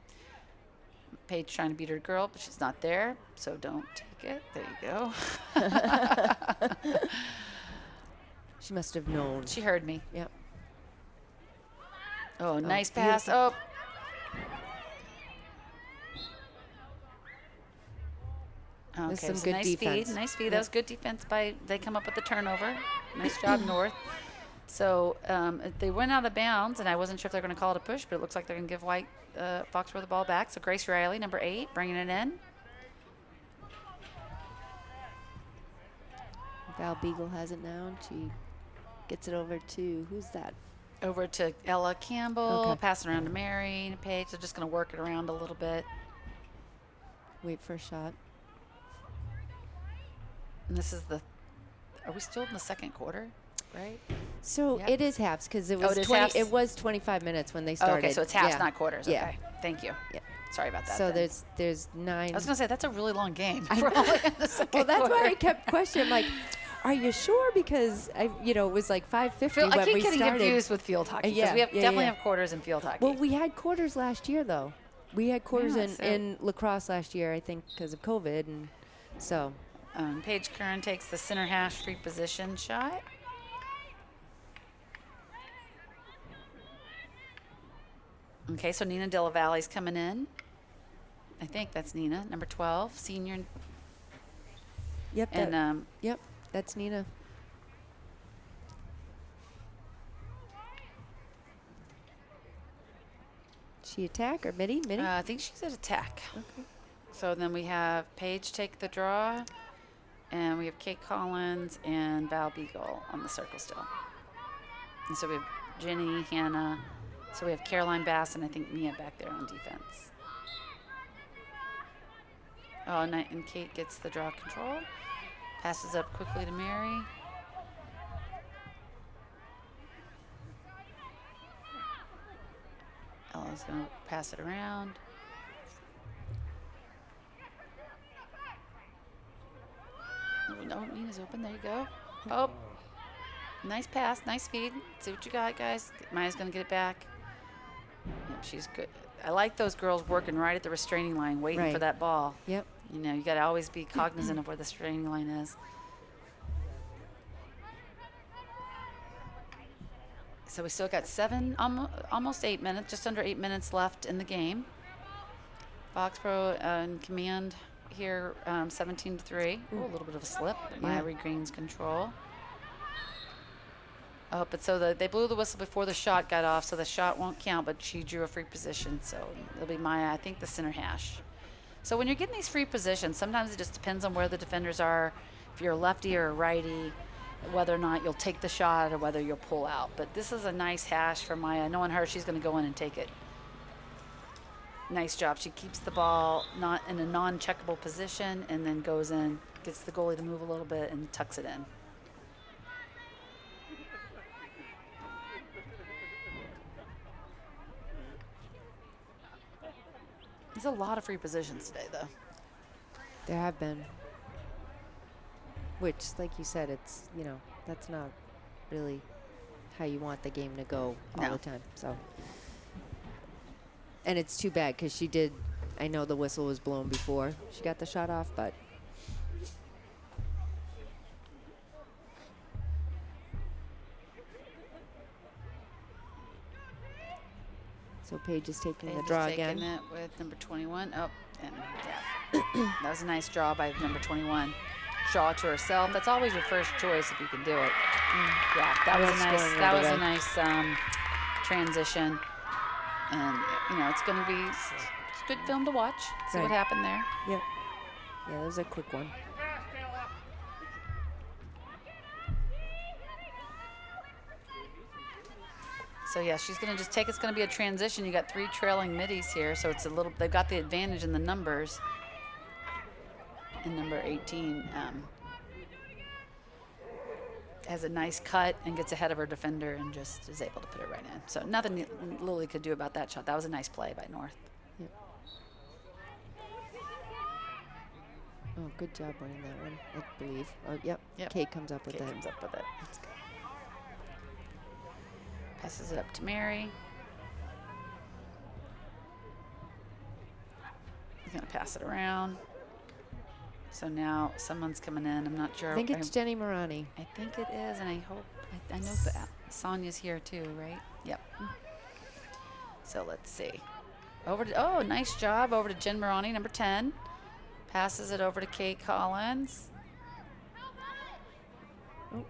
[SPEAKER 2] Paige trying to beat her girl, but she's not there, so don't take it. There you go.
[SPEAKER 1] She must have known.
[SPEAKER 2] She heard me.
[SPEAKER 1] Yep.
[SPEAKER 2] Oh, nice pass. Oh. Okay,
[SPEAKER 1] some
[SPEAKER 2] so
[SPEAKER 1] good
[SPEAKER 2] nice
[SPEAKER 1] defense.
[SPEAKER 2] feed. Nice feed. That was good defense they come up with the turnover. Nice job, North. So they went out of bounds, and I wasn't sure if they're going to call it a push, but it looks like they're going to give Foxborough the ball back. So Grace Riley, number 8, bringing it in.
[SPEAKER 1] Val Beagle has it now, and she gets it over to, who's that?
[SPEAKER 2] Over to Ella Campbell, passing around to Mary and Paige. They're just going to work it around a little bit.
[SPEAKER 1] Wait for a shot.
[SPEAKER 2] And this is are we still in the second quarter, right?
[SPEAKER 1] So it is halves because it was it was 25 minutes when they started.
[SPEAKER 2] Okay, so it's halves, not quarters.
[SPEAKER 1] Yeah.
[SPEAKER 2] Okay, thank you.
[SPEAKER 1] Yeah.
[SPEAKER 2] Sorry about that.
[SPEAKER 1] So
[SPEAKER 2] then.
[SPEAKER 1] there's 9.
[SPEAKER 2] I was gonna say that's a really long game.
[SPEAKER 1] Well, that's why I kept questioning. I'm like, Are you sure? Because it was like 5:50 when
[SPEAKER 2] I keep
[SPEAKER 1] we
[SPEAKER 2] getting
[SPEAKER 1] started.
[SPEAKER 2] confused with field hockey because
[SPEAKER 1] Yeah,
[SPEAKER 2] we
[SPEAKER 1] yeah,
[SPEAKER 2] definitely
[SPEAKER 1] yeah.
[SPEAKER 2] have quarters in field hockey.
[SPEAKER 1] Well, we had quarters last year, though. We had quarters
[SPEAKER 2] Yeah, so-
[SPEAKER 1] in lacrosse last year, I think, because of COVID, and so.
[SPEAKER 2] Paige Curran takes the center hash free position shot. Okay, so Nina Della Valle's coming in. I think that's Nina, number 12, senior.
[SPEAKER 1] Yep.
[SPEAKER 2] And
[SPEAKER 1] Yep. That's Nina. She attack or midi?
[SPEAKER 2] I think she's at attack.
[SPEAKER 1] Okay.
[SPEAKER 2] So then we have Paige take the draw, and we have Kate Collins and Val Beagle on the circle still. And so we have Jenny, Hannah. So we have Caroline Bass and I think Mia back there on defense. Oh, and Kate gets the draw control. Passes up quickly to Mary. Ella's going to pass it around. Oh, Nina's open. There you go. Oh, nice pass. Nice feed. See what you got, guys. Maya's going to get it back. Yep, she's good. I like those girls working right at the restraining line, waiting for that ball.
[SPEAKER 1] Yep.
[SPEAKER 2] You know, you got to always be cognizant of where the restraining line is. So we still got almost 8 minutes, just under 8 minutes left in the game. Foxborough in command here, 17-3. Ooh, a little bit of a slip. Maya regains control. Oh, but so they blew the whistle before the shot got off, so the shot won't count, but she drew a free position, so it'll be Maya, I think, the center hash. So when you're getting these free positions, sometimes it just depends on where the defenders are. If you're a lefty or a righty, whether or not you'll take the shot or whether you'll pull out. But this is a nice hash for Maya. Knowing her, she's going to go in and take it. Nice job. She keeps the ball not in a non-checkable position and then goes in, gets the goalie to move a little bit and tucks it in. There's a lot of free positions today, though.
[SPEAKER 1] There have been. Which, like you said, it's, that's not really how you want the game to go all the time. So, and it's too bad because she did, I know the whistle was blown before she got the shot off, but. So Paige is taking the draw again.
[SPEAKER 2] Taking it with number 21. Oh, and yeah. That was a nice draw by number 21. Draw to herself. That's always your first choice if you can do it. Yeah, that was a nice transition. And it's going to be it's good film to watch. See what happened there.
[SPEAKER 1] Yep. Yeah, that was a quick one.
[SPEAKER 2] So yeah, she's going to just take. It's going to be a transition. You got 3 trailing middies here, so it's a little. They've got the advantage in the numbers. And number 18 has a nice cut and gets ahead of her defender and just is able to put it right in. So nothing Lily could do about that shot. That was a nice play by North.
[SPEAKER 1] Yep. Oh, good job winning that one, I believe. Oh, yep. Kate comes up with
[SPEAKER 2] Kate
[SPEAKER 1] that.
[SPEAKER 2] comes up with it. That's good. Passes it up to Mary. He's going to pass it around. So now someone's coming in. I'm not sure.
[SPEAKER 1] I think it's Jenny Morani.
[SPEAKER 2] I think it is, and I hope I know that Sonia's here too, right? Yep. So let's see. Nice job over to Jen Morani, number 10. Passes it over to Kate Collins.
[SPEAKER 1] Oh.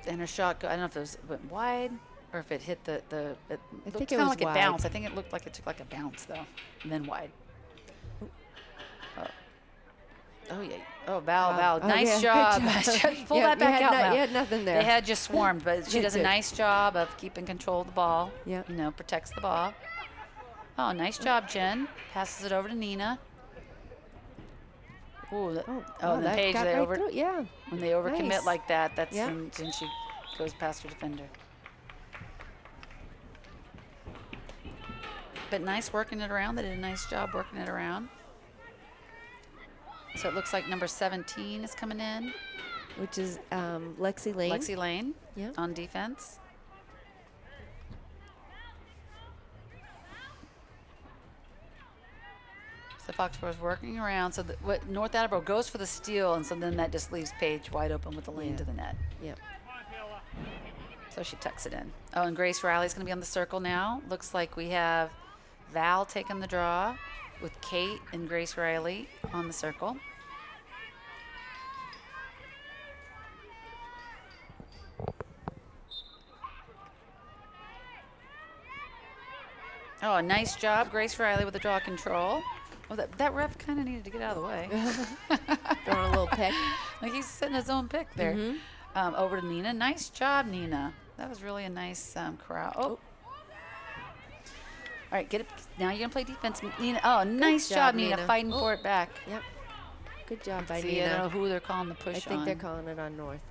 [SPEAKER 2] And her shot, I don't know if it went wide or if it hit it looked
[SPEAKER 1] think
[SPEAKER 2] kind
[SPEAKER 1] it
[SPEAKER 2] of
[SPEAKER 1] was
[SPEAKER 2] like it
[SPEAKER 1] wide.
[SPEAKER 2] bounced. I think it looked like it took like a bounce though, and then wide. Oh yeah. Oh, Val.
[SPEAKER 1] Oh,
[SPEAKER 2] nice
[SPEAKER 1] yeah,
[SPEAKER 2] job.
[SPEAKER 1] good job.
[SPEAKER 2] Pull that back out, Val.
[SPEAKER 1] You had nothing there.
[SPEAKER 2] They had just swarmed, but she does a nice job of keeping control of the ball.
[SPEAKER 1] Yeah.
[SPEAKER 2] Protects the ball. Oh, nice job, Jen. Passes it over to Nina. Ooh, the Paige,
[SPEAKER 1] got
[SPEAKER 2] they
[SPEAKER 1] right through. Yeah.
[SPEAKER 2] when they overcommit
[SPEAKER 1] Nice.
[SPEAKER 2] like that, that's
[SPEAKER 1] Yeah.
[SPEAKER 2] when she goes past her defender. But nice working it around. They did a nice job working it around. So it looks like number 17 is coming in.
[SPEAKER 1] Which is Lexi Lane.
[SPEAKER 2] Lexi Lane
[SPEAKER 1] Yeah.
[SPEAKER 2] on defense. So Foxboro's working around. So what North Attleboro goes for the steal, and so then that just leaves Paige wide open with the lane to the net.
[SPEAKER 1] Yep.
[SPEAKER 2] So she tucks it in. Oh, and Grace Riley's going to be on the circle now. Looks like we have Val taking the draw with Kate and Grace Riley on the circle. Oh, a nice job, Grace Riley with the draw control. Oh, that ref kind of needed to get out of the way.
[SPEAKER 1] Throwing a little pick.
[SPEAKER 2] Like he's setting his own pick there. Over to Nina. Nice job, Nina. That was really a nice crowd. Oh. All right, get it. Now you're going to play defense, Nina. Oh, nice job, Nina, fighting for it back.
[SPEAKER 1] Yep. Good job by
[SPEAKER 2] See,
[SPEAKER 1] Nina.
[SPEAKER 2] I don't know who they're calling the push on.
[SPEAKER 1] I think they're calling it on North.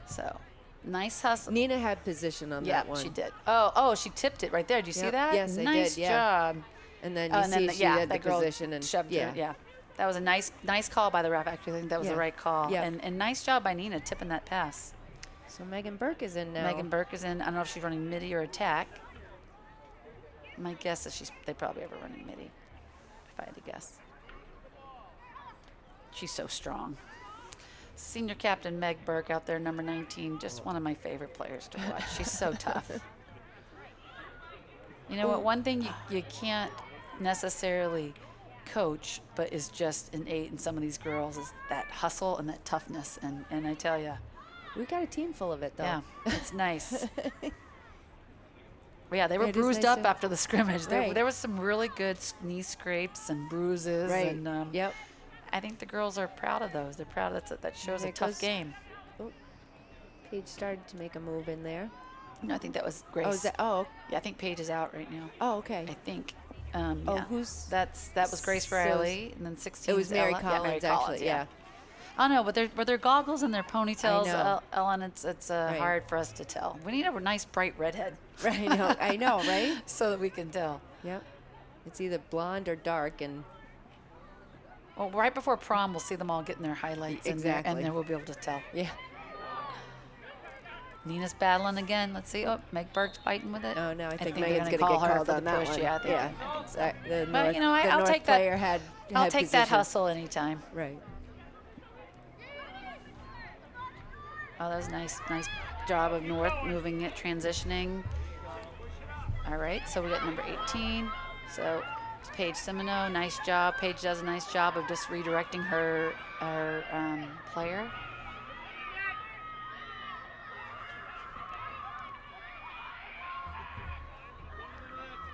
[SPEAKER 2] So, nice hustle.
[SPEAKER 1] Nina had position on that one.
[SPEAKER 2] Yeah, she did. Oh, she tipped it right there. Did you see that?
[SPEAKER 1] Yes, I
[SPEAKER 2] nice
[SPEAKER 1] did. Yeah.
[SPEAKER 2] job.
[SPEAKER 1] And then you see she had the position and
[SPEAKER 2] shoved it. Yeah. That was a nice call by the ref. Actually, I think that was the right call.
[SPEAKER 1] Yeah.
[SPEAKER 2] And nice job by Nina tipping that pass.
[SPEAKER 1] So Megan Burke is in now.
[SPEAKER 2] Megan Burke is in. I don't know if she's running midi or attack. My guess is they probably ever running midi, if I had to guess. She's so strong. Senior captain Meg Burke out there, number 19, just one of my favorite players to watch. She's so tough. You know what? One thing you can't necessarily coach, but is just innate in some of these girls is that hustle and that toughness. And I tell you,
[SPEAKER 1] we got a team full of it, though.
[SPEAKER 2] yeah, it's nice. Well, yeah, they were
[SPEAKER 1] It is
[SPEAKER 2] bruised
[SPEAKER 1] nice
[SPEAKER 2] up
[SPEAKER 1] to-
[SPEAKER 2] after the scrimmage.
[SPEAKER 1] Right.
[SPEAKER 2] There was some really good knee scrapes and bruises.
[SPEAKER 1] Right.
[SPEAKER 2] And,
[SPEAKER 1] Yep.
[SPEAKER 2] I think the girls are proud of those. They're proud of that shows
[SPEAKER 1] There
[SPEAKER 2] a tough
[SPEAKER 1] goes-
[SPEAKER 2] game.
[SPEAKER 1] Paige started to make a move in there.
[SPEAKER 2] No, I think that was Grace.
[SPEAKER 1] Oh, is that? Oh,
[SPEAKER 2] Yeah, I think Paige is out right now.
[SPEAKER 1] oh, okay.
[SPEAKER 2] I think.
[SPEAKER 1] Oh,
[SPEAKER 2] Yeah.
[SPEAKER 1] who's?
[SPEAKER 2] That was Grace
[SPEAKER 1] so
[SPEAKER 2] Riley, and then 16.
[SPEAKER 1] It was Mary
[SPEAKER 2] Ella.
[SPEAKER 1] Collins,
[SPEAKER 2] Mary
[SPEAKER 1] actually. Yeah.
[SPEAKER 2] Oh no, but their goggles and their ponytails,
[SPEAKER 1] I know.
[SPEAKER 2] Ellen. It's
[SPEAKER 1] Right.
[SPEAKER 2] hard for us to tell. We need a nice bright redhead.
[SPEAKER 1] Right. I know, right?
[SPEAKER 2] So that we can tell.
[SPEAKER 1] Yep. It's either blonde or dark, and
[SPEAKER 2] Well, right before prom, we'll see them all getting their highlights in there, and
[SPEAKER 1] Exactly.
[SPEAKER 2] then we'll be able to tell.
[SPEAKER 1] yeah.
[SPEAKER 2] Nina's battling again. Let's see. Oh, Meg Burke's fighting with it.
[SPEAKER 1] Oh no, I think
[SPEAKER 2] they're
[SPEAKER 1] Megan's
[SPEAKER 2] gonna
[SPEAKER 1] gonna
[SPEAKER 2] call
[SPEAKER 1] get
[SPEAKER 2] her
[SPEAKER 1] called
[SPEAKER 2] for
[SPEAKER 1] on
[SPEAKER 2] the
[SPEAKER 1] that
[SPEAKER 2] push.
[SPEAKER 1] one.
[SPEAKER 2] Yeah, I think so.
[SPEAKER 1] The
[SPEAKER 2] But,
[SPEAKER 1] North,
[SPEAKER 2] you know,
[SPEAKER 1] the
[SPEAKER 2] I'll
[SPEAKER 1] North
[SPEAKER 2] take that.
[SPEAKER 1] player had
[SPEAKER 2] I'll take that
[SPEAKER 1] position.
[SPEAKER 2] hustle anytime.
[SPEAKER 1] Right.
[SPEAKER 2] Oh, that was nice job of North moving it, transitioning. All right, so we got number 18. So it's Paige Simino, nice job. Paige does a nice job of just redirecting her player.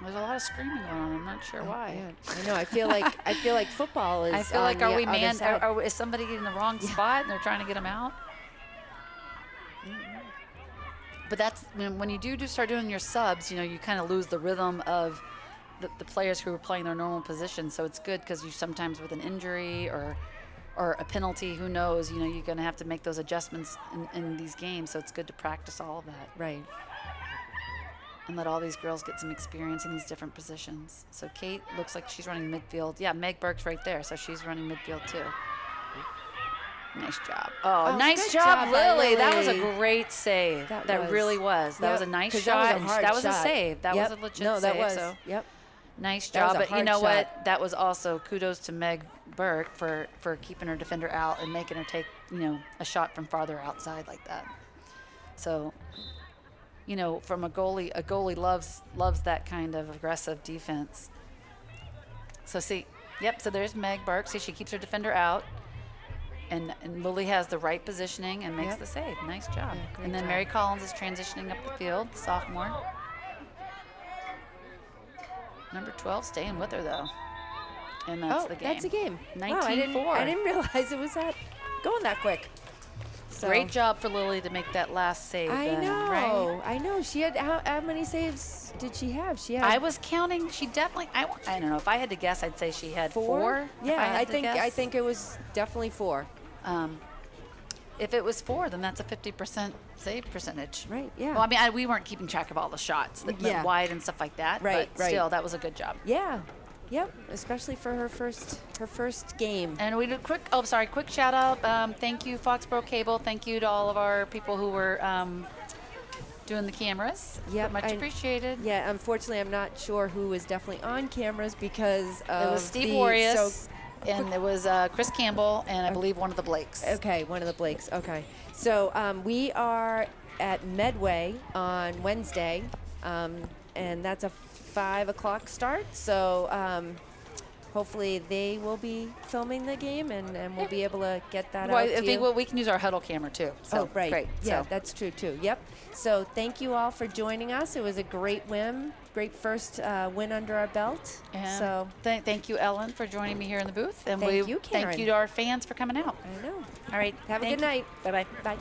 [SPEAKER 2] There's a lot of screaming going on. I'm not sure why.
[SPEAKER 1] Yeah, I know. I feel like football is.
[SPEAKER 2] I feel
[SPEAKER 1] on
[SPEAKER 2] like, are
[SPEAKER 1] the
[SPEAKER 2] we
[SPEAKER 1] other
[SPEAKER 2] man?
[SPEAKER 1] side.
[SPEAKER 2] Is somebody in the wrong spot and they're trying to get them out? But that's when you do start doing your subs. You know, you kind of lose the rhythm of the players who are playing their normal position. So it's good because you sometimes with an injury or a penalty, who knows? You know, you're going to have to make those adjustments in these games. So it's good to practice all of that.
[SPEAKER 1] Right.
[SPEAKER 2] And let all these girls get some experience in these different positions. So Kate looks like she's running midfield. Yeah, Meg Burke's right there, so she's running midfield too. Nice job. Oh, nice
[SPEAKER 1] good
[SPEAKER 2] job,
[SPEAKER 1] job by
[SPEAKER 2] Lily. That was a
[SPEAKER 1] Lily.
[SPEAKER 2] great save.
[SPEAKER 1] That
[SPEAKER 2] really was. That was a nice
[SPEAKER 1] 'cause
[SPEAKER 2] shot.
[SPEAKER 1] That was a hard
[SPEAKER 2] that was
[SPEAKER 1] shot.
[SPEAKER 2] a save. That
[SPEAKER 1] Yep.
[SPEAKER 2] was a legit
[SPEAKER 1] no,
[SPEAKER 2] save.
[SPEAKER 1] that was.
[SPEAKER 2] So
[SPEAKER 1] Yep.
[SPEAKER 2] nice
[SPEAKER 1] That was
[SPEAKER 2] job.
[SPEAKER 1] a
[SPEAKER 2] But you
[SPEAKER 1] hard
[SPEAKER 2] know
[SPEAKER 1] shot.
[SPEAKER 2] what? That was also kudos to Meg Burke for keeping her defender out and making her take, you know, a shot from farther outside like that. So, you know, from a goalie loves that kind of aggressive defense. So see, yep, so there's Meg Burke. See, she keeps her defender out. And Lily has the right positioning and makes
[SPEAKER 1] Yep.
[SPEAKER 2] the save. Nice job.
[SPEAKER 1] Yeah, great
[SPEAKER 2] and then
[SPEAKER 1] job.
[SPEAKER 2] Mary Collins is transitioning up the field, sophomore. Number 12 staying with her, though. And that's the game.
[SPEAKER 1] That's a game.
[SPEAKER 2] 19-4.
[SPEAKER 1] Wow, I didn't realize it was going that quick. So,
[SPEAKER 2] Great job for Lily to make that last save.
[SPEAKER 1] I
[SPEAKER 2] then,
[SPEAKER 1] know.
[SPEAKER 2] Right?
[SPEAKER 1] I know. She had how many saves did she have? She had.
[SPEAKER 2] I was counting. She definitely. I don't know. If I had to guess, I'd say she had four.
[SPEAKER 1] Yeah,
[SPEAKER 2] if I had to
[SPEAKER 1] I
[SPEAKER 2] guess.
[SPEAKER 1] think it was definitely 4.
[SPEAKER 2] If it was 4, then that's a 50% save percentage.
[SPEAKER 1] Right, yeah.
[SPEAKER 2] Well, I mean, we weren't keeping track of all the shots that went
[SPEAKER 1] Yeah.
[SPEAKER 2] wide and stuff like that.
[SPEAKER 1] Right,
[SPEAKER 2] But
[SPEAKER 1] right.
[SPEAKER 2] still, that was a good job.
[SPEAKER 1] Yeah. Yep, especially for her first game.
[SPEAKER 2] And we did quick shout out. Thank you, Foxboro Cable. Thank you to all of our people who were doing the cameras.
[SPEAKER 1] Yep,
[SPEAKER 2] much appreciated.
[SPEAKER 1] Yeah, unfortunately, I'm not sure who was definitely on cameras because of
[SPEAKER 2] it was Steve Warius, and it was Chris Campbell, and I believe one of the Blakes.
[SPEAKER 1] Okay, one of the Blakes. Okay, so we are at Medway on Wednesday, and that's a 5 o'clock start. So hopefully they will be filming the game, and we'll be able to get that out
[SPEAKER 2] I
[SPEAKER 1] to
[SPEAKER 2] think
[SPEAKER 1] you.
[SPEAKER 2] we can use our huddle camera too. So
[SPEAKER 1] right.
[SPEAKER 2] Great.
[SPEAKER 1] Yeah,
[SPEAKER 2] so.
[SPEAKER 1] that's true too. Yep. So thank you all for joining us. It was a great win. Great first win under our belt.
[SPEAKER 2] And
[SPEAKER 1] so
[SPEAKER 2] thank you, Ellen, for joining me here in the booth. And
[SPEAKER 1] thank you, Karen.
[SPEAKER 2] Thank you to our fans for coming out.
[SPEAKER 1] I know.
[SPEAKER 2] All right.
[SPEAKER 1] Have a good night.
[SPEAKER 2] Bye-bye.
[SPEAKER 1] Bye.